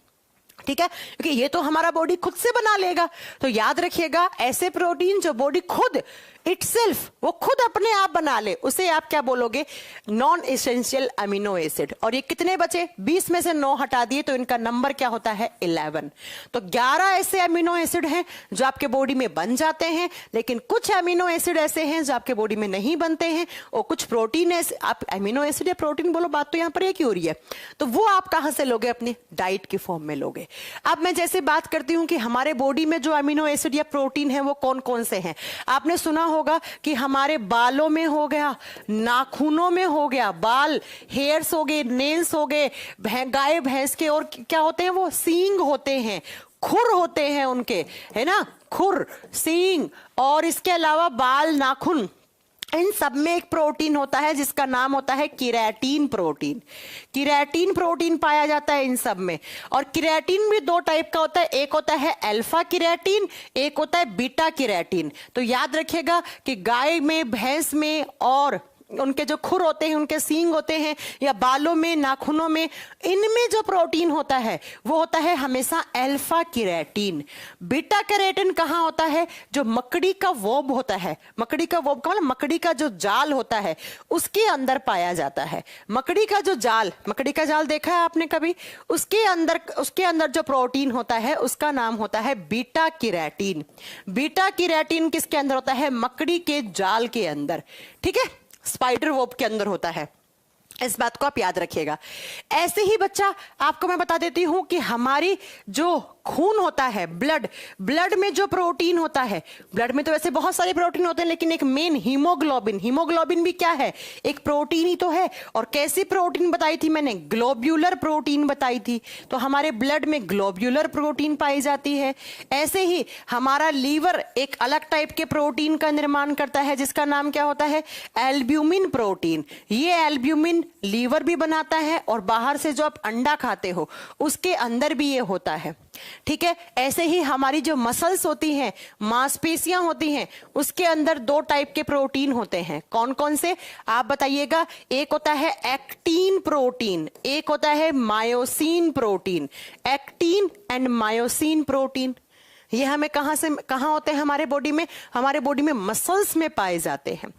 ठीक है, क्योंकि ये तो हमारा बॉडी खुद से बना लेगा। तो याद रखिएगा, ऐसे प्रोटीन जो बॉडी खुद इटसेल्फ, वो खुद अपने आप बना ले, उसे आप क्या बोलोगे? Non essential amino acid. और ये कितने बचे? 20 में से 9 हटा दिए तो इनका नंबर क्या होता है? 11। तो 11 ऐसे अमीनो एसिड हैं जो आपके बॉडी में बन जाते हैं, लेकिन कुछ अमीनो एसिड ऐसे हैं जो आपके बॉडी में नहीं बनते हैं। और कुछ प्रोटीन, आप अमीनो एसिड या प्रोटीन बोलो, बात तो यहां पर एक ही हो रही है। तो वो आप कहां से लोगे? अपनी डाइट की फॉर्म में लोगे। अब मैं जैसे बात करती हूं कि हमारे बॉडी में जो अमीनो एसिड या प्रोटीन है वो कौन कौन से हैं। आपने सुना होगा कि हमारे बालों में हो गया, नाखूनों में हो गया, बाल हेयर्स हो गए, नेल्स हो गए, गाय भैंस के, और क्या होते हैं वो सींग होते हैं, खुर होते हैं उनके, है ना, खुर, सींग, और इसके अलावा बाल, नाखून, इन सब में एक प्रोटीन होता है जिसका नाम होता है केराटिन प्रोटीन। केराटिन प्रोटीन पाया जाता है इन सब में। और केराटिन भी दो टाइप का होता है, एक होता है अल्फा केराटिन, एक होता है बीटा केराटिन। तो याद रखिएगा कि गाय में, भैंस में, और उनके जो खुर होते हैं, उनके सींग होते हैं, या बालों में, नाखूनों में, इनमें जो प्रोटीन होता है वो होता है हमेशा अल्फा केराटिन। बीटा केराटिन कहाँ होता है? जो मकड़ी का वोब होता है, मकड़ी का वोब का मतलब मकड़ी का जो जाल होता है उसके अंदर पाया जाता है। मकड़ी का जो जाल, मकड़ी का जाल देखा है आपने कभी? उसके अंदर जो प्रोटीन होता है उसका नाम होता है बीटा केराटिन। बीटा केराटिन किसके अंदर होता है? मकड़ी के जाल के अंदर, ठीक है, स्पाइडर वेब के अंदर होता है। इस बात को आप याद रखिएगा। ऐसे ही बच्चा आपको मैं बता देती हूं कि हमारी जो खून होता है, ब्लड में जो प्रोटीन होता है, ब्लड में तो वैसे बहुत सारे प्रोटीन होते हैं, लेकिन एक मेन हीमोग्लोबिन भी क्या है? एक प्रोटीन ही तो है। और कैसी प्रोटीन बताई थी मैंने? ग्लोब्यूलर प्रोटीन बताई थी। तो हमारे ब्लड में ग्लोब्यूलर प्रोटीन पाई जाती है। ऐसे ही हमारा लीवर एक अलग टाइप के प्रोटीन का निर्माण करता है जिसका नाम क्या होता है? Albumin protein. ये एल्ब्यूमिन लीवर भी बनाता है, और बाहर से जो आप अंडा खाते हो उसके अंदर भी ये होता है, ठीक है। ऐसे ही हमारी जो मसल्स होती हैं, मांसपेशियां होती हैं, उसके अंदर दो टाइप के प्रोटीन होते हैं। कौन कौन से आप बताइएगा? एक होता है एक्टिन प्रोटीन, एक होता है myosin protein. Actin and myosin protein ये हमें कहां होते हैं? हमारे बॉडी में मसल्स में पाए जाते हैं।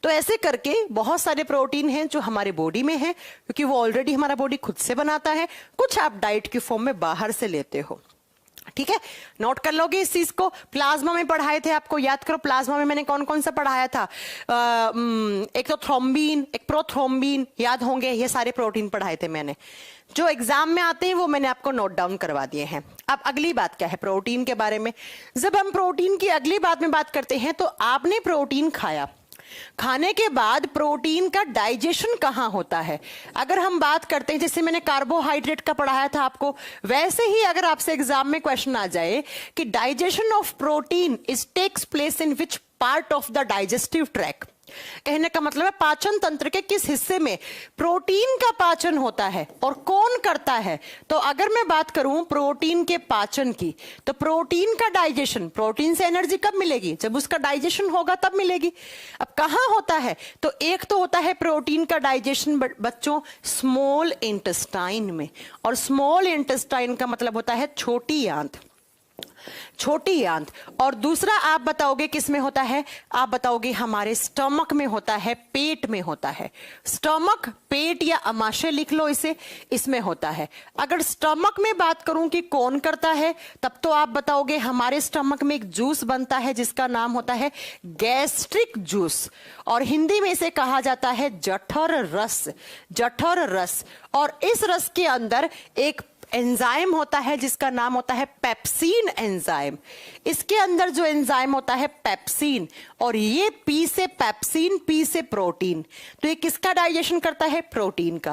तो ऐसे करके बहुत सारे प्रोटीन हैं जो हमारे बॉडी में हैं, क्योंकि वो ऑलरेडी हमारा बॉडी खुद से बनाता है। कुछ आप डाइट की फॉर्म में बाहर से लेते हो, ठीक है। नोट कर लोगे इस चीज को। प्लाज्मा में पढ़ाए थे, आपको याद करो प्लाज्मा में मैंने कौन कौन सा पढ़ाया था? एक तो थ्रोम्बिन, एक प्रोथ्रोम्बिन, याद होंगे, ये सारे प्रोटीन पढ़ाए थे मैंने। जो एग्जाम में आते हैं वो मैंने आपको नोट डाउन करवा दिए हैं। अब अगली बात क्या है प्रोटीन के बारे में? जब हम प्रोटीन की अगली बात में बात करते हैं, तो आपने प्रोटीन खाया, खाने के बाद प्रोटीन का डाइजेशन कहां होता है? अगर हम बात करते हैं, जैसे मैंने कार्बोहाइड्रेट का पढ़ाया था आपको, वैसे ही अगर आपसे एग्जाम में क्वेश्चन आ जाए कि digestion of protein is takes place in which part of the digestive tract, कहने का मतलब है पाचन तंत्र के किस हिस्से में प्रोटीन का पाचन होता है और कौन करता है। तो अगर मैं बात करूं प्रोटीन के पाचन की, तो प्रोटीन का डाइजेशन, प्रोटीन से एनर्जी कब मिलेगी? जब उसका डाइजेशन होगा तब मिलेगी। अब कहां होता है? तो एक तो होता है प्रोटीन का डाइजेशन बच्चों स्मॉल इंटेस्टाइन में, और स्मॉल इंटेस्टाइन का मतलब होता है छोटी आंत, छोटी आंत। और दूसरा आप बताओगे किस में होता है? आप बताओगे हमारे स्टमक में होता है, पेट में होता है। स्टमक, पेट या आमाशय लिख लो इसे, इसमें होता है। अगर स्टमक में बात करूं कि कौन करता है, तब तो आप बताओगे हमारे स्टमक में एक जूस बनता है जिसका नाम होता है गैस्ट्रिक जूस, और हिंदी में इसे कहा जाता है जठर रस, जठर रस। और इस रस के अंदर एक एंजाइम होता है जिसका नाम होता है पेप्सिन एंजाइम। इसके अंदर जो एंजाइम होता है पेप्सिन, और ये पी से पेप्सिन, पी से प्रोटीन। तो ये किसका डाइजेशन करता है? प्रोटीन का।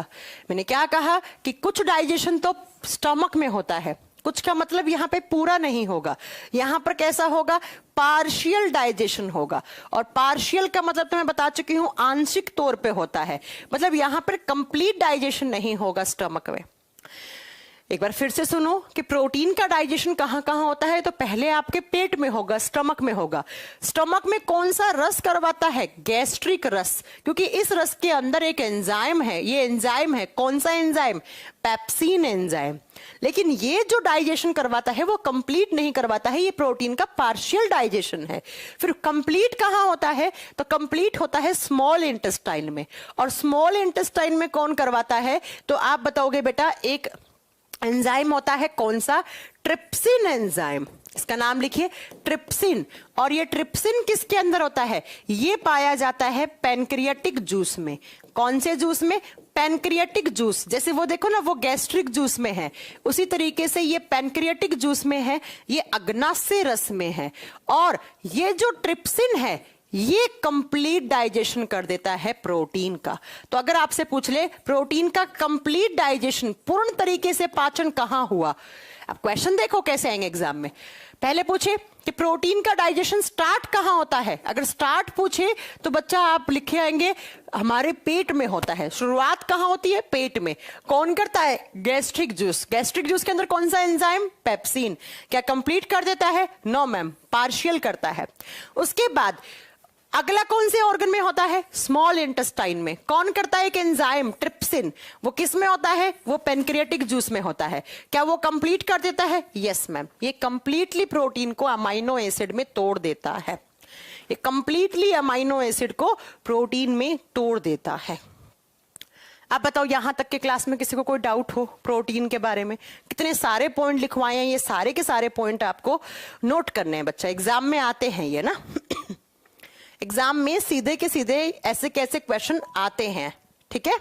मैंने क्या कहा कि कुछ डाइजेशन तो स्टमक में होता है, कुछ का मतलब यहां पे पूरा नहीं होगा। यहां पर कैसा होगा? पार्शियल डाइजेशन होगा। और पार्शियल का मतलब तो मैं बता चुकी हूं, आंशिक तौर पे होता है, मतलब यहां पर कंप्लीट डाइजेशन नहीं होगा स्टमक में। एक बार फिर से सुनो कि प्रोटीन का डाइजेशन कहां कहां होता है। तो पहले आपके पेट में होगा, स्टमक में होगा। स्टमक में कौन सा रस करवाता है? गैस्ट्रिक रस, क्योंकि इस रस के अंदर एक एंजाइम है। ये एंजाइम है, कौन सा एंजाइम? Pepsin enzyme. लेकिन ये जो डाइजेशन करवाता है वो कंप्लीट नहीं करवाता है, ये प्रोटीन का पार्शियल डाइजेशन है। फिर कंप्लीट कहां होता है? तो कंप्लीट होता है स्मॉल इंटेस्टाइन में। और स्मॉल इंटेस्टाइन में कौन करवाता है? तो आप बताओगे बेटा एक एंजाइम होता है, कौन सा? Trypsin enzyme. इसका नाम लिखिए, ट्रिप्सिन। और ये ट्रिप्सिन किसके अंदर होता है? ये पाया जाता है पैनक्रियाटिक जूस में। कौन से जूस में? Pancreatic juice. जैसे वो देखो ना, वो गैस्ट्रिक जूस में है, उसी तरीके से ये पैनक्रियाटिक जूस में है, ये अग्नाशय रस में है। और ये जो ट्रिप्सिन है ये कंप्लीट डाइजेशन कर देता है प्रोटीन का। तो अगर आपसे पूछ ले प्रोटीन का कंप्लीट डाइजेशन, पूर्ण तरीके से पाचन कहां हुआ, अब क्वेश्चन देखो कैसे आएंगे एग्जाम में। पहले पूछे कि प्रोटीन का डाइजेशन स्टार्ट कहां होता है, अगर स्टार्ट पूछे तो बच्चा आप लिखे आएंगे हमारे पेट में होता है। शुरुआत कहां होती है, पेट में। कौन करता है, गैस्ट्रिक जूस। गैस्ट्रिक जूस के अंदर कौन सा एंजाइम, पेप्सिन। क्या कंप्लीट कर देता है, नो मैम, पार्शियल करता है। उसके बाद अगला कौन से ऑर्गन में होता है, स्मॉल इंटेस्टाइन में। कौन करता है एक एंजाइम, ट्रिप्सिन। वो किस में होता है, वो पेनक्रियाटिक जूस में होता है। क्या वो कंप्लीट कर देता है, यस मैम। ये कंप्लीटली प्रोटीन को अमाइनो एसिड में तोड़ देता है। ये कंप्लीटली अमाइनो एसिड को प्रोटीन में तोड़ देता है। अब बताओ यहां तक के क्लास में किसी को कोई डाउट हो प्रोटीन के बारे में? कितने सारे पॉइंट लिखवाए हैं, ये सारे के सारे पॉइंट आपको नोट करने हैं बच्चा, एग्जाम में आते हैं ये ना। एग्जाम में सीधे के सीधे ऐसे कैसे क्वेश्चन आते हैं, ठीक है।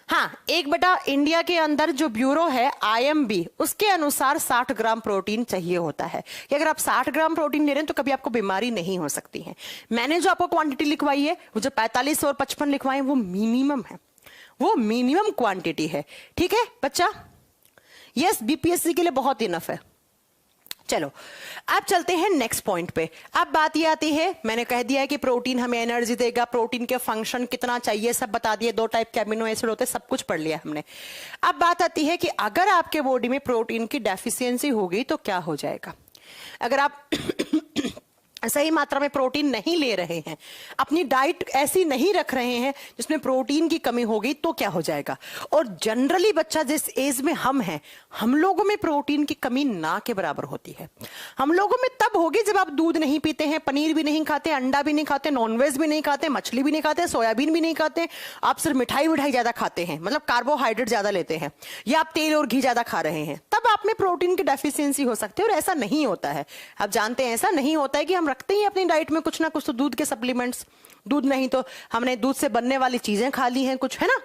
हाँ, एक बेटा इंडिया के अंदर जो ब्यूरो है IMB, उसके अनुसार 60 ग्राम प्रोटीन चाहिए होता है कि अगर आप 60 ग्राम प्रोटीन ले रहे हैं तो कभी आपको बीमारी नहीं हो सकती है। मैंने जो आपको क्वांटिटी लिखवाई है, वो जो 45 और 55 लिखवाई है, वो मिनिमम है, वो मिनिमम क्वांटिटी है, ठीक है बच्चा। यस, BPSC के लिए बहुत इनफ है। चलो अब चलते हैं नेक्स्ट पॉइंट पे। अब बात ये आती है, मैंने कह दिया है कि प्रोटीन हमें एनर्जी देगा, प्रोटीन के फंक्शन कितना चाहिए सब बता दिए, 2 टाइप के अमीनो एसिड होते हैं, सब कुछ पढ़ लिया हमने। अब बात आती है कि अगर आपके बॉडी में प्रोटीन की डेफिशिएंसी होगी तो क्या हो जाएगा। अगर आप सही मात्रा में प्रोटीन नहीं ले रहे हैं, अपनी डाइट ऐसी नहीं रख रहे हैं जिसमें प्रोटीन की कमी होगी, तो क्या हो जाएगा। और जनरली बच्चा जिस एज में हम हैं, हम लोगों में प्रोटीन की कमी ना के बराबर होती है। हम लोगों में तब होगी जब आप दूध नहीं पीते हैं, पनीर भी नहीं खाते, अंडा भी नहीं खाते, नॉनवेज भी नहीं खाते, मछली भी नहीं खाते, सोयाबीन भी नहीं खाते, आप सिर्फ मिठाई ज्यादा खाते हैं, मतलब कार्बोहाइड्रेट ज्यादा लेते हैं, या आप तेल और घी ज्यादा खा रहे हैं, तब आप में प्रोटीन की डेफिशिएंसी हो सकती है। और ऐसा नहीं होता है, आप जानते हैं ऐसा नहीं होता है कि हम रखते ही अपनी डाइट में कुछ ना कुछ तो दूध के सप्लीमेंट्स, दूध नहीं तो हमने दूध से बनने वाली चीजें खा ली हैं कुछ, है ना।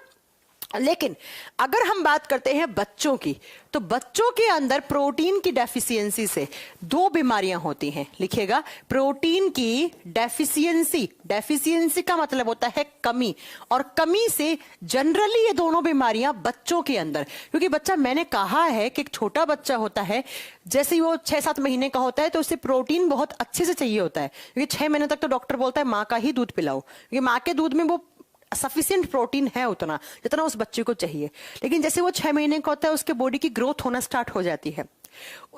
लेकिन अगर हम बात करते हैं बच्चों की, तो बच्चों के अंदर प्रोटीन की डेफिशिएंसी से 2 बीमारियां होती हैं। लिखिएगा, प्रोटीन की डेफिशिएंसी, डेफिशिएंसी का मतलब होता है कमी, और कमी से जनरली ये दोनों बीमारियां बच्चों के अंदर, क्योंकि बच्चा, मैंने कहा है कि एक छोटा बच्चा होता है, जैसे ही वो 6-7 महीने का होता है तो उसे प्रोटीन बहुत अच्छे से चाहिए होता है, क्योंकि 6 महीने तक तो डॉक्टर बोलता है माँ का ही दूध पिलाओ, क्योंकि माँ के दूध में वो सफिशिएंट प्रोटीन है उतना जितना उस बच्चे को चाहिए। लेकिन जैसे वो 6 महीने का होता है, उसके बॉडी की ग्रोथ होना स्टार्ट हो जाती है,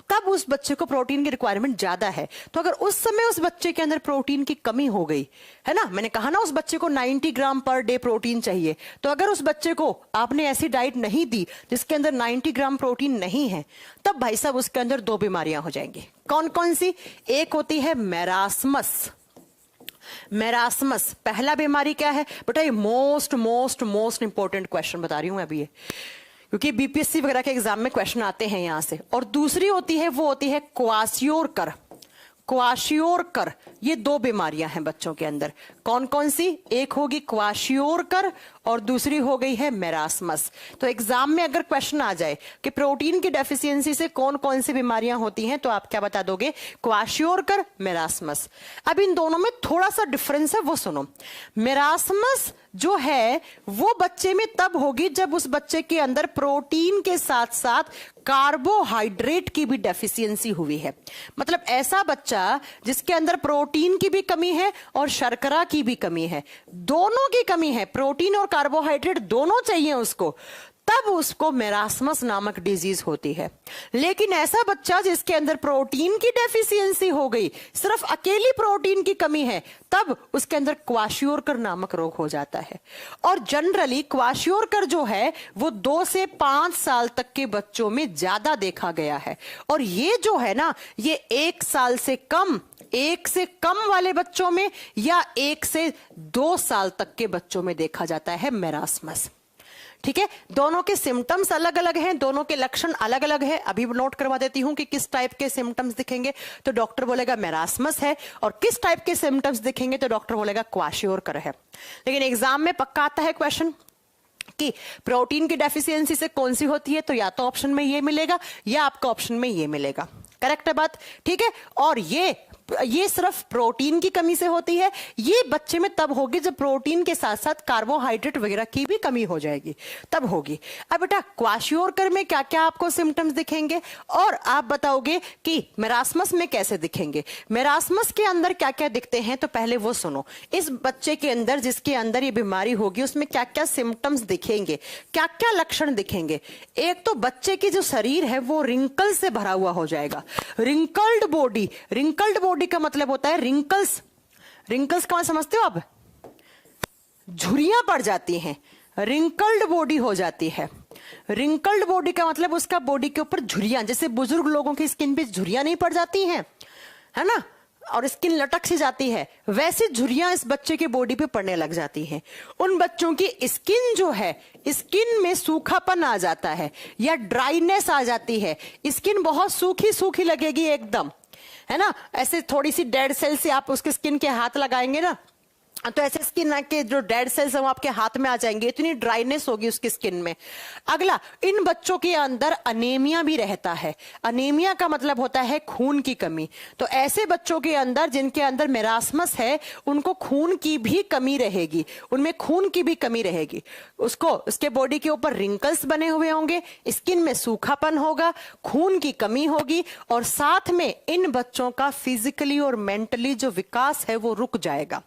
तब उस बच्चे को प्रोटीन की रिक्वायरमेंट ज्यादा है। तो अगर उस समय उस बच्चे के अंदर प्रोटीन की कमी हो गई है ना, मैंने कहा ना उस बच्चे को 90 ग्राम पर डे प्रोटीन चाहिए, तो अगर उस बच्चे को आपने ऐसी डाइट नहीं दी जिसके अंदर 90 ग्राम प्रोटीन नहीं है, तब भाई साहब उसके अंदर 2 बीमारियां हो जाएंगी। कौन कौन सी? एक होती है मेरास्मस। मेरास्मस पहला बीमारी क्या है बेटा, ये मोस्ट इंपॉर्टेंट क्वेश्चन बता रही हूं मैं अभी ये, क्योंकि बीपीएससी वगैरह के एग्जाम में क्वेश्चन आते हैं यहां से। और दूसरी होती है, वो होती है क्वाशियोरकर। क्वाशियोरकर, ये 2 बीमारियां हैं बच्चों के अंदर। कौन कौन सी? एक होगी क्वाशियोरकर और दूसरी हो गई है मेरास्मस। तो एग्जाम में अगर क्वेश्चन आ जाए कि प्रोटीन की डेफिशिएंसी से कौन कौन सी बीमारियां होती हैं, तो आप क्या बता दोगे? Kwashiorkor, marasmus. अब इन दोनों में थोड़ा सा डिफरेंस है, वो सुनो। मेरास्मस जो है वो बच्चे में तब होगी जब उस बच्चे के अंदर प्रोटीन के साथ साथ कार्बोहाइड्रेट की भी डेफिशिएंसी हुई है। मतलब ऐसा बच्चा जिसके अंदर प्रोटीन की भी कमी है और शर्करा की भी कमी है, दोनों की कमी है, प्रोटीन और कार्बोहाइड्रेट दोनों चाहिए उसको, तब उसको मेरास्मस नामक डिजीज होती है। लेकिन ऐसा बच्चा जिसके अंदर प्रोटीन की डेफिशिएंसी हो गई, सिर्फ अकेली प्रोटीन की कमी है, तब उसके अंदर क्वाशियोरकर नामक रोग हो जाता है। और जनरली क्वाशियोरकर जो है वो 2 से 5 साल तक के बच्चों में ज्यादा देखा गया है। और ये जो है ना, ये 1 साल से कम, 1 से कम वाले बच्चों में या 1 से 2 साल तक के बच्चों में देखा जाता है मेरास्मस। ठीक है, दोनों के सिम्टम्स अलग अलग हैं, दोनों के लक्षण अलग अलग है। अभी नोट करवा देती हूं कि किस टाइप के सिम्टम्स दिखेंगे तो डॉक्टर बोलेगा मेरास्मस है, और किस टाइप के सिम्टम्स दिखेंगे तो डॉक्टर बोलेगा क्वाशियोरकर है। लेकिन एग्जाम में पक्का आता है क्वेश्चन कि प्रोटीन की डेफिशिएंसी से कौन सी होती है, तो या तो ऑप्शन में ये मिलेगा या आपका ऑप्शन में ये मिलेगा। करेक्ट है बात? ठीक है। और ये ये सिर्फ प्रोटीन की कमी से होती है। ये बच्चे में तब होगी जब प्रोटीन के साथ साथ कार्बोहाइड्रेट वगैरह की भी कमी हो जाएगी, तब होगी। अब बेटा क्वाशियोरकर में क्या क्या आपको सिम्टम्स दिखेंगे और आप बताओगे कि मेरास्मस में कैसे दिखेंगे। मेरास्मस के अंदर क्या क्या दिखते हैं तो पहले वो सुनो। इस बच्चे के अंदर जिसके अंदर ये बीमारी होगी उसमें क्या क्या सिम्टम्स दिखेंगे, क्या क्या लक्षण दिखेंगे। एक तो बच्चे की जो शरीर है वो रिंकल से भरा हुआ हो जाएगा। रिंकल्ड बॉडी, रिंकल्ड बॉडी का मतलब होता है रिंकल्स। रिंकल्स कौन समझते हो आप? झुर्रियां पड़ जाती हैं, रिंकल्ड बॉडी हो जाती है। रिंकल्ड बॉडी का मतलब उसका बॉडी के ऊपर झुर्रियां, जैसे बुजुर्ग लोगों की स्किन पे झुर्रियां नहीं पड़ जाती हैं, है ना, और स्किन लटक सी जाती है, वैसी झुर्रियां इस बच्चे की बॉडी पे पड़ने लग जाती हैं। उन बच्चों की स्किन जो है, स्किन में सूखापन आ जाता है या ड्राइनेस आ जाती है। स्किन बहुत सूखी सूखी लगेगी एकदम, है ना, ऐसे थोड़ी सी डेड सेल से आप उसके स्किन के हाथ लगाएंगे ना तो ऐसे स्किन के जो डेड सेल्स हैं वो आपके हाथ में आ जाएंगे, इतनी ड्राइनेस होगी उसकी स्किन में। अगला, इन बच्चों के अंदर अनीमिया भी रहता है। अनीमिया का मतलब होता है खून की कमी। तो ऐसे बच्चों के अंदर जिनके अंदर मेरास्मस है उनको खून की भी कमी रहेगी, उनमें खून की भी कमी रहेगी। उसके बॉडी के ऊपर रिंकल्स बने हुए होंगे, स्किन में सूखापन होगा, खून की कमी होगी और साथ में इन बच्चों का फिजिकली और मेंटली जो विकास है वो रुक जाएगा।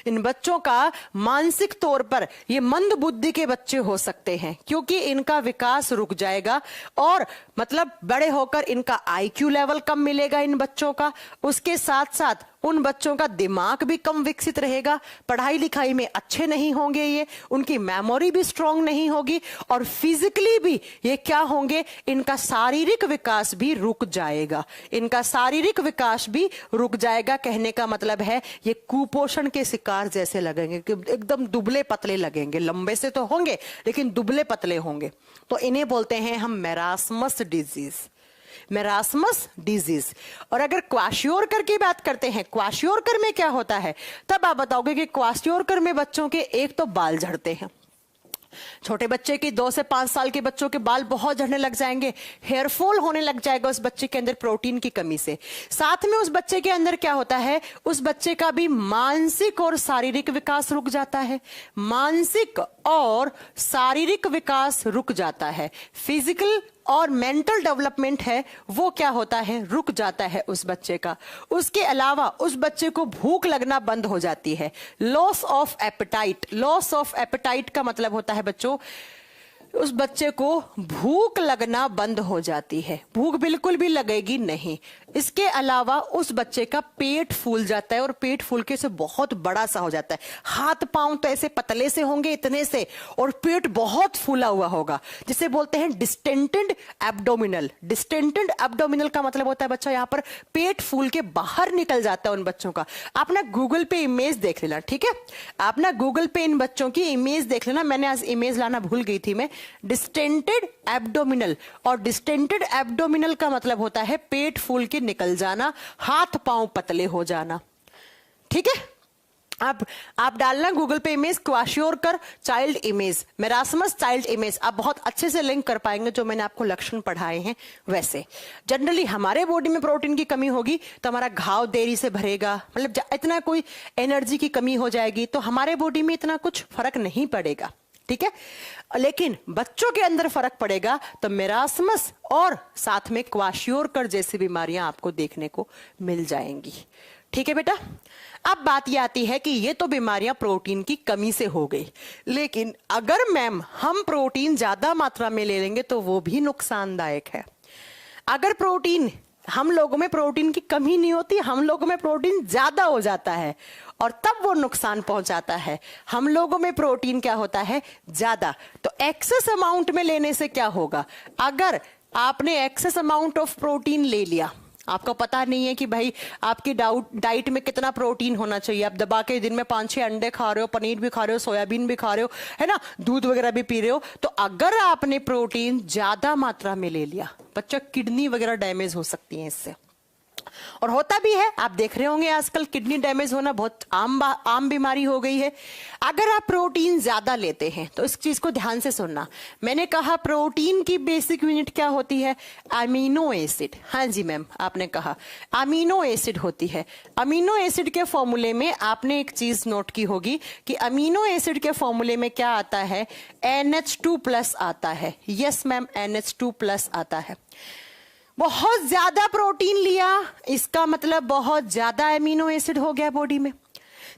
इन बच्चों का मानसिक तौर पर ये मंद बुद्धि के बच्चे हो सकते हैं क्योंकि इनका विकास रुक जाएगा और मतलब बड़े होकर इनका आईक्यू लेवल कम मिलेगा इन बच्चों का। उसके साथ साथ उन बच्चों का दिमाग भी कम विकसित रहेगा, पढ़ाई लिखाई में अच्छे नहीं होंगे, ये उनकी मेमोरी भी स्ट्रांग नहीं होगी और फिजिकली भी ये क्या होंगे, इनका शारीरिक विकास भी रुक जाएगा। इनका शारीरिक विकास भी रुक जाएगा कहने का मतलब है ये कुपोषण के शिकार जैसे लगेंगे, एकदम दुबले पतले लगेंगे। लंबे से तो होंगे लेकिन दुबले पतले होंगे। तो इन्हें बोलते हैं हम मेरास्मस डिजीज, मेरास्मस डिजीज। और अगर क्वाशियोरकर की बात करते हैं, क्वाशियोरकर में क्या होता है, तब आप बताओगे कि क्वाशियोरकर में बच्चों के एक तो बाल झड़ते हैं। छोटे बच्चे की 2 से 5 साल के बच्चों के बाल बहुत झड़ने लग जाएंगे, हेयर फॉल होने लग जाएगा उस बच्चे के अंदर प्रोटीन की कमी से। साथ में उस बच्चे के अंदर क्या होता है, उस बच्चे का भी मानसिक और शारीरिक विकास रुक जाता है। मानसिक और शारीरिक विकास रुक जाता है, फिजिकल और मेंटल डेवलपमेंट है वो क्या होता है, रुक जाता है उस बच्चे का। उसके अलावा उस बच्चे को भूख लगना बंद हो जाती है। Loss of appetite, loss of appetite का मतलब होता है बच्चों उस बच्चे को भूख लगना बंद हो जाती है, भूख बिल्कुल भी लगेगी नहीं। इसके अलावा उस बच्चे का पेट फूल जाता है और पेट फूल के से बहुत बड़ा सा हो जाता है। हाथ पांव तो ऐसे पतले से होंगे इतने से और पेट बहुत फूला हुआ होगा, जिसे बोलते हैं डिस्टेंटेड एब्डोमिनल। डिस्टेंटेड एब्डोमिनल का मतलब होता है बच्चा यहाँ पर पेट फूल के बाहर निकल जाता है उन बच्चों का। आप ना गूगल पे इमेज देख लेना, ठीक है, आप ना गूगल पे इन बच्चों की इमेज देख लेना। मैंने आज इमेज लाना भूल गई थी मैं। डिस्टेंटेड एब्डोमिनल, और डिस्टेंटेड एब्डोमिनल का मतलब होता है पेट फूल के निकल जाना, हाथ पांव पतले हो जाना, ठीक है। आप डालना गूगल पे image kwashiorkor child image, marasmus child image, आप बहुत अच्छे से लिंक कर पाएंगे जो मैंने आपको लक्षण पढ़ाए हैं वैसे। जनरली हमारे बॉडी में प्रोटीन की कमी होगी तो हमारा घाव देरी से भरेगा, मतलब इतना कोई एनर्जी की कमी हो जाएगी तो हमारे बॉडी में इतना कुछ फर्क नहीं पड़ेगा, ठीक है। लेकिन बच्चों के अंदर फर्क पड़ेगा तो मेरास्मस और साथ में क्वाशियोरकर जैसी बीमारियां आपको देखने को मिल जाएंगी, ठीक है बेटा। अब बात यह आती है कि ये तो बीमारियां प्रोटीन की कमी से हो गई, लेकिन अगर मैम हम प्रोटीन ज्यादा मात्रा में ले लेंगे तो वो भी नुकसानदायक है। अगर प्रोटीन, हम लोगों में प्रोटीन की कमी नहीं होती, हम लोगों में प्रोटीन ज्यादा हो जाता है और तब वो नुकसान पहुंचाता है। हम लोगों में प्रोटीन क्या होता है, ज्यादा। तो एक्सेस अमाउंट में लेने से क्या होगा, अगर आपने एक्सेस अमाउंट ऑफ प्रोटीन ले लिया, आपको पता नहीं है कि भाई आपकी डाइट में कितना प्रोटीन होना चाहिए, आप दबा के दिन में 5-6 अंडे खा रहे हो, पनीर भी खा रहे हो, सोयाबीन भी खा रहे हो, है ना, दूध वगैरह भी पी रहे हो, तो अगर आपने प्रोटीन ज्यादा मात्रा में ले लिया, बच्चा किडनी वगैरह डैमेज हो सकती है इससे। और होता भी है, आप देख रहे होंगे आजकल किडनी डैमेज होना बहुत आम बीमारी हो गई है। अगर आप प्रोटीन ज्यादा लेते हैं तो इस चीज को ध्यान से सुनना। मैंने कहा प्रोटीन की बेसिक यूनिट क्या होती है? Amino acid. हाँ जी मैम, आपने कहा अमीनो एसिड होती है। अमीनो एसिड के फॉर्मूले में आपने एक चीज नोट की होगी कि अमीनो एसिड के फॉर्मूले में क्या आता है? NH2+ आता है। यस मैम, NH2+ आता है। बहुत ज्यादा प्रोटीन लिया, इसका मतलब बहुत ज्यादा अमीनो एसिड हो गया बॉडी में।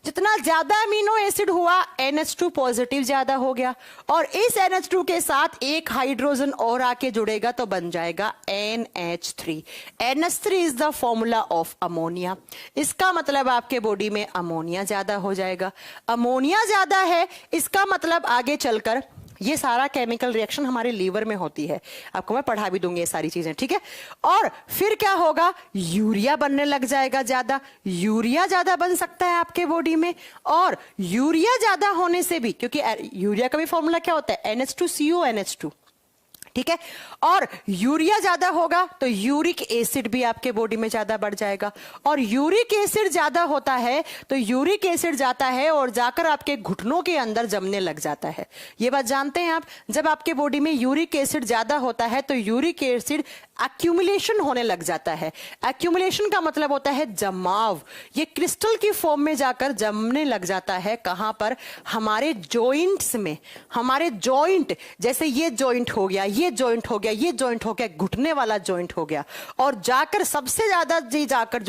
जितना ज्यादा अमीनो एसिड हुआ, NH2 पॉजिटिव ज्यादा हो गया, और इस NH2 के साथ एक हाइड्रोजन और आके जुड़ेगा तो बन जाएगा NH3। NH3 is the formula of ammonia. इसका मतलब आपके बॉडी में अमोनिया ज्यादा हो जाएगा। अमोनिया ज्यादा है, इसका मतलब आगे चलकर ये सारा केमिकल रिएक्शन हमारे लीवर में होती है। आपको मैं पढ़ा भी दूंगी ये सारी चीजें, ठीक है। और फिर क्या होगा? यूरिया बनने लग जाएगा ज्यादा। यूरिया ज्यादा बन सकता है आपके बॉडी में, और यूरिया ज्यादा होने से भी, क्योंकि यूरिया का भी फॉर्मूला क्या होता है? NH2CONH2, ठीक है। और यूरिया ज्यादा होगा तो यूरिक एसिड भी आपके बॉडी में ज्यादा बढ़ जाएगा, और यूरिक एसिड ज्यादा होता है तो यूरिक एसिड जाता है और जाकर आपके घुटनों के अंदर जमने लग जाता है। ये बात जानते हैं आप? जब आपके बॉडी में यूरिक एसिड ज्यादा होता है तो यूरिक एसिड एक्यूमुलेशन होने लग जाता है। एक्यूमुलेशन का मतलब होता है जमाव। ये क्रिस्टल की फॉर्म में जाकर जमने लग जाता है। कहां पर? हमारे जॉइंट्स में। हमारे जॉइंट, जैसे ये जॉइंट हो गया, ये जॉइंट हो गया, ये जॉइंट हो गया, घुटने वाला जॉइंट हो गया, और जाकर सबसे ज्यादा जाकर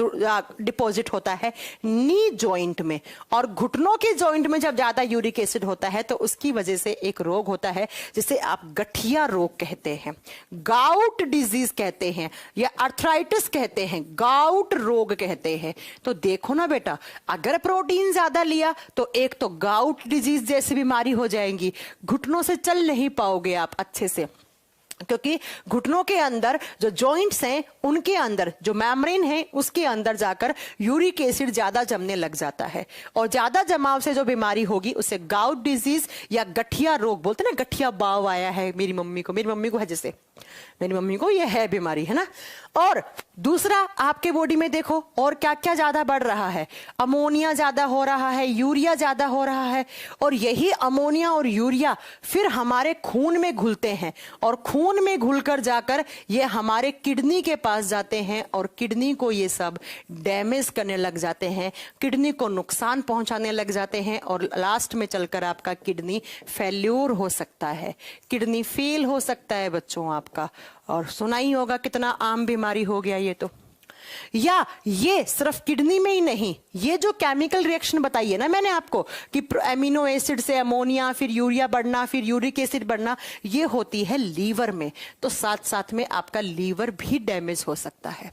डिपॉजिट होता है नी जॉइंट में। और घुटनों के जॉइंट में जब ज्यादा यूरिक एसिड होता है तो उसकी वजह से एक रोग होता है जिसे आप गठिया रोग कहते हैं, गाउट डिजीज कहते हैं, या अर्थराइटिस कहते हैं, गाउट रोग कहते हैं। तो देखो ना बेटा, अगर प्रोटीन ज्यादा लिया तो एक तो गाउट डिजीज जैसी बीमारी हो जाएंगी, घुटनों से चल नहीं पाओगे आप अच्छे से, क्योंकि घुटनों के अंदर जो जॉइंट्स हैं उनके अंदर जो मेम्ब्रेन है उसके अंदर जाकर यूरिक एसिड ज्यादा जमने लग जाता है, और ज्यादा जमाव से जो बीमारी होगी उसे गाउट डिजीज या गठिया रोग बोलते हैं ना। गठिया बाव आया है मेरी मम्मी को है, जैसे मेरी मम्मी को ये है बीमारी, है ना। और दूसरा, आपके बॉडी में देखो और क्या क्या ज्यादा बढ़ रहा है? अमोनिया ज्यादा हो रहा है, यूरिया ज्यादा हो रहा है, और यही अमोनिया और यूरिया फिर हमारे खून में घुलते हैं, और खून में घुलकर जाकर ये हमारे किडनी के पास जाते हैं, और किडनी को ये सब डैमेज करने लग जाते हैं, किडनी को नुकसान पहुंचाने लग जाते हैं, और लास्ट में चलकर आपका किडनी फेल्योर हो सकता है, किडनी फेल हो सकता है बच्चों आपका। और सुना ही होगा कितना आम बीमारी हो गया ये तो। या ये सिर्फ किडनी में ही नहीं, ये जो केमिकल रिएक्शन बताई है ना मैंने आपको कि एमिनो एसिड से अमोनिया, फिर यूरिया बढ़ना, फिर यूरिक एसिड बढ़ना, ये होती है लीवर में। तो साथ साथ में आपका लीवर भी डैमेज हो सकता है,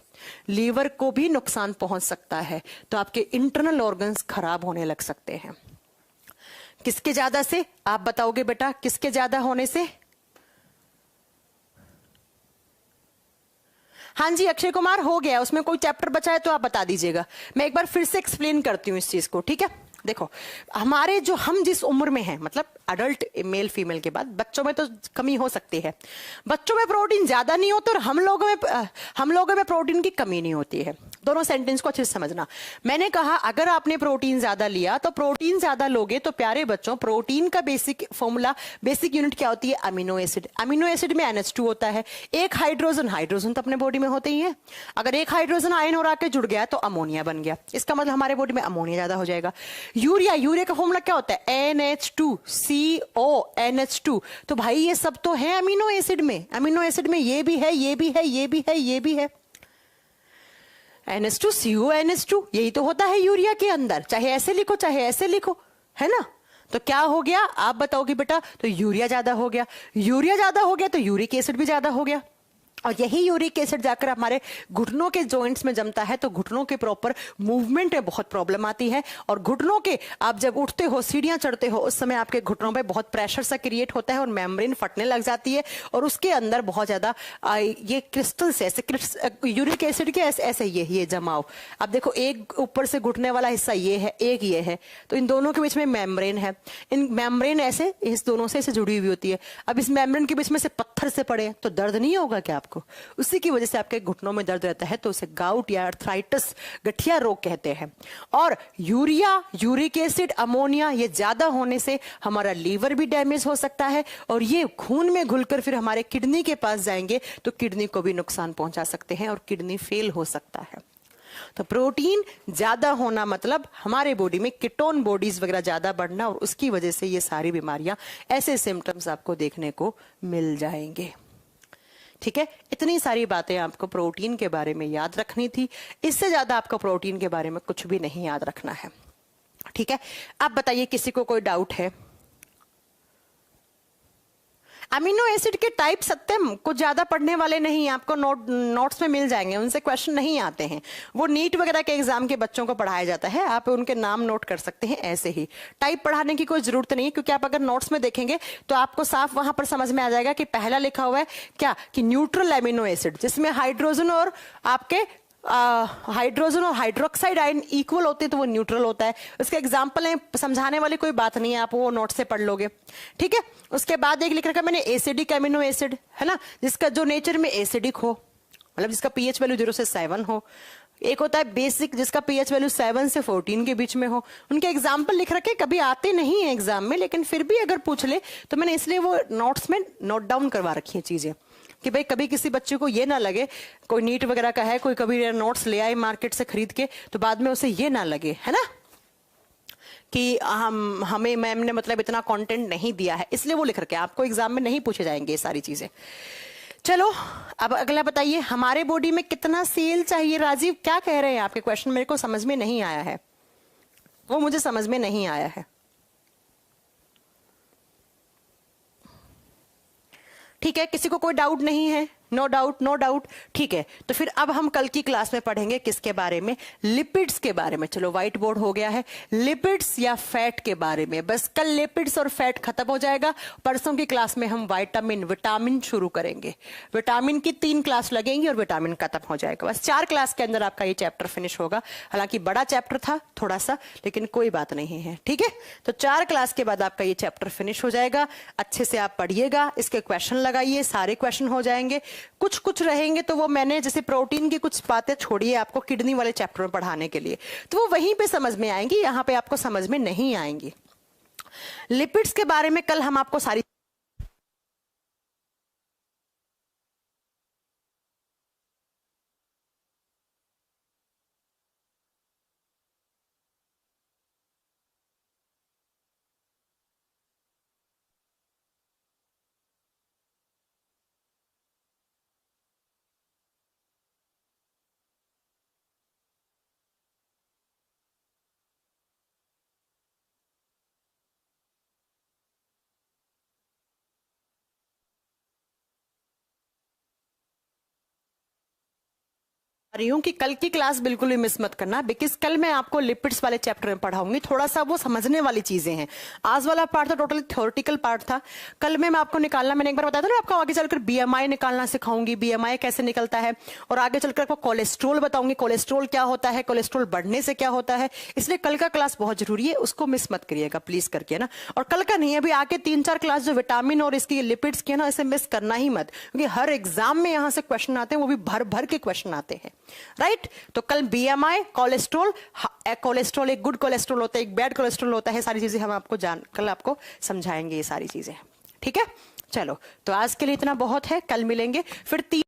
लीवर को भी नुकसान पहुंच सकता है, तो आपके इंटरनल ऑर्गन्स खराब होने लग सकते हैं। किसके ज्यादा से? आप बताओगे बेटा, किसके ज्यादा होने से? हाँ जी अक्षय कुमार, हो गया। उसमें कोई चैप्टर बचा है तो आप बता दीजिएगा, मैं एक बार फिर से एक्सप्लेन करती हूँ इस चीज को, ठीक है। देखो, हमारे जो हम जिस उम्र में हैं, मतलब अडल्ट मेल फीमेल के बाद, बच्चों में तो कमी हो सकती है, बच्चों में प्रोटीन ज्यादा नहीं होता और हम लोगों में प्रोटीन की कमी नहीं होती है। दोनों सेंटेंस को अच्छे से समझना। मैंने कहा अगर आपने प्रोटीन ज्यादा लिया तो प्रोटीन ज्यादा लोगे तो प्यारे बच्चों, प्रोटीन का बेसिक फॉर्मूला, बेसिक यूनिट क्या होती है? Amino acid. अमीनो एसिड में NH2 होता है, एक हाइड्रोजन तो अपने बॉडी में होते ही है। अगर एक हाइड्रोजन आयन और आके जुड़ गया तो अमोनिया बन गया, इसका मतलब हमारे बॉडी में अमोनिया ज्यादा हो जाएगा। यूरिया का फॉर्मूला क्या होता है? NH2CONH2। तो भाई ये सब तो है अमीनो एसिड में, अमीनो एसिड में ये भी है, ये भी है, ये भी है, ये भी है। NH2CONH2 यही तो होता है यूरिया के अंदर, चाहे ऐसे लिखो चाहे ऐसे लिखो, है ना। तो क्या हो गया आप बताओगे बेटा? तो यूरिया ज्यादा हो गया, यूरिया ज्यादा हो गया तो यूरिक एसिड भी ज्यादा हो गया, और यही यूरिक एसिड जाकर हमारे घुटनों के जॉइंट्स में जमता है, तो घुटनों के प्रॉपर मूवमेंट में बहुत प्रॉब्लम आती है। और घुटनों के आप जब उठते हो, सीढ़ियां चढ़ते हो, उस समय आपके घुटनों पे बहुत प्रेशर सा क्रिएट होता है और मेम्ब्रेन फटने लग जाती है, और उसके अंदर बहुत ज्यादा ये क्रिस्टल्स, ऐसे यूरिक एसिड के ऐसे ये जमाव। अब देखो, एक ऊपर से घुटने वाला हिस्सा ये है, एक ये है, तो इन दोनों के बीच में मेम्ब्रेन है, इन मेम्ब्रेन ऐसे इस दोनों से जुड़ी हुई होती है। अब इस मेम्ब्रेन के बीच में से पत्थर से पड़े तो दर्द नहीं होगा क्या आपको? आपको, उसी की वजह से आपके घुटनों में दर्द रहता है, तो उसे गाउट या अर्थराइटिस, गठिया रोग कहते हैं। और यूरिया, यूरिक एसिड, अमोनिया ये ज्यादा होने से हमारा लीवर भी डैमेज हो सकता है, और ये खून में घुलकर फिर हमारे किडनी के पास जाएंगे तो किडनी को भी नुकसान पहुंचा सकते हैं और किडनी फेल हो सकता है। तो प्रोटीन ज्यादा होना मतलब हमारे बॉडी में कीटोन बॉडीज वगैरह ज्यादा बढ़ना, और उसकी वजह से ये सारी बीमारियां, ऐसे सिम्टम्स आपको देखने को मिल जाएंगे। ठीक है, इतनी सारी बातें आपको प्रोटीन के बारे में याद रखनी थी, इससे ज्यादा आपको प्रोटीन के बारे में कुछ भी नहीं याद रखना है। ठीक है, आप बताइए किसी को कोई डाउट है? अमीनो एसिड के टाइप सत्यम कुछ ज्यादा पढ़ने वाले नहीं, आपको नोट्स में मिल जाएंगे, उनसे क्वेश्चन नहीं आते हैं, वो नीट वगैरह के एग्जाम के बच्चों को पढ़ाया जाता है, आप उनके नाम नोट कर सकते हैं ऐसे ही। टाइप पढ़ाने की कोई जरूरत नहीं, क्योंकि आप अगर नोट्स में देखेंगे तो आपको साफ वहां पर समझ में आ जाएगा कि पहला लिखा हुआ है क्या, कि न्यूट्रल एमिनो एसिड, जिसमें हाइड्रोजन और आपके हाइड्रोजन और हाइड्रोक्साइड आयन इक्वल होते हैं तो वो न्यूट्रल होता है। उसके एग्जांपल है, समझाने वाली कोई बात नहीं है, आप वो नोट से पढ़ लोगे। ठीक है, उसके बाद एक लिख रखा मैंने एसिडिक एमिनो एसिड, है ना, जिसका जो नेचर में एसिडिक हो, मतलब जिसका पीएच वैल्यू 0 से 7 हो। एक होता है बेसिक, जिसका पीएच वैल्यू 7 से 14 के बीच में हो। उनके एग्जाम्पल लिख रखे, कभी आते नहीं है एग्जाम में, लेकिन फिर भी अगर पूछ ले तो मैंने इसलिए वो नोट्स में नोट डाउन करवा रखी है चीजें, कि भाई कभी किसी बच्चे को ये ना लगे, कोई नीट वगैरह का है, कोई कभी नोट्स ले आए मार्केट से खरीद के, तो बाद में उसे ये ना लगे, है ना, कि हमें मैम ने मतलब इतना कंटेंट नहीं दिया है, इसलिए वो लिख रखे। आपको एग्जाम में नहीं पूछे जाएंगे ये सारी चीजें। चलो अब अगला बताइए, हमारे बॉडी में कितना सेल चाहिए? राजीव क्या कह रहे हैं? आपके क्वेश्चन मेरे को समझ में नहीं आया है, वो मुझे समझ में नहीं आया है। ठीक है, किसी को कोई डाउट नहीं है? No doubt, no doubt. ठीक है, तो फिर अब हम कल की क्लास में पढ़ेंगे किसके बारे में? लिपिड्स के बारे में। चलो व्हाइट बोर्ड हो गया है, लिपिड्स या फैट के बारे में। बस कल लिपिड्स और फैट खत्म हो जाएगा, परसों की क्लास में हम विटामिन शुरू करेंगे। विटामिन की 3 क्लास लगेंगी और विटामिन खत्म हो जाएगा। बस 4 क्लास के अंदर आपका ये चैप्टर फिनिश होगा। हालांकि बड़ा चैप्टर था थोड़ा सा, लेकिन कोई बात नहीं है। ठीक है, तो 4 क्लास के बाद आपका ये चैप्टर फिनिश हो जाएगा। अच्छे से आप पढ़िएगा, इसके क्वेश्चन लगाइए, सारे क्वेश्चन हो जाएंगे। कुछ कुछ रहेंगे तो वो मैंने, जैसे प्रोटीन की कुछ बातें छोड़िए आपको किडनी वाले चैप्टर में पढ़ाने के लिए, तो वो वहीं पे समझ में आएंगी, यहां पे आपको समझ में नहीं आएंगी। लिपिड्स के बारे में कल हम आपको सारी रही हूं कि कल की क्लास बिल्कुल भी मिस मत करना, बिकॉज कल मैं आपको लिपिड्स वाले चैप्टर में पढ़ाऊंगी। थोड़ा सा वो समझने वाली चीजें हैं। आज वाला पार्ट तो टोटली थ्योरेटिकल पार्ट था। कल में मैं आपको निकालना, मैंने एक बार बताया था ना आपको, आगे चलकर बीएमआई निकालना सिखाऊंगी, बीएमआई कैसे निकलता है, और आगे चलकर आपको कोलेस्ट्रोल बताऊंगी, कोलेस्ट्रोल क्या होता है, कोलेस्ट्रोल बढ़ने से क्या होता है। इसलिए कल का क्लास बहुत जरूरी है, उसको मिस मत करिएगा प्लीज करके ना। और कल का नहीं, अभी आगे 3-4 क्लास जो विटामिन और इसकी लिपिड्स की है ना, इसे मिस करना ही मत, क्योंकि हर एग्जाम में यहां से क्वेश्चन आते हैं, वो भी भर भर के क्वेश्चन आते हैं। राइट, तो कल बीएमआई, कोलेस्ट्रॉल, कोलेस्ट्रॉल एक गुड कोलेस्ट्रॉल होता है, एक बैड कोलेस्ट्रॉल होता है, सारी चीजें हम आपको कल आपको समझाएंगे ये सारी चीजें। ठीक है, चलो तो आज के लिए इतना बहुत है, कल मिलेंगे फिर 3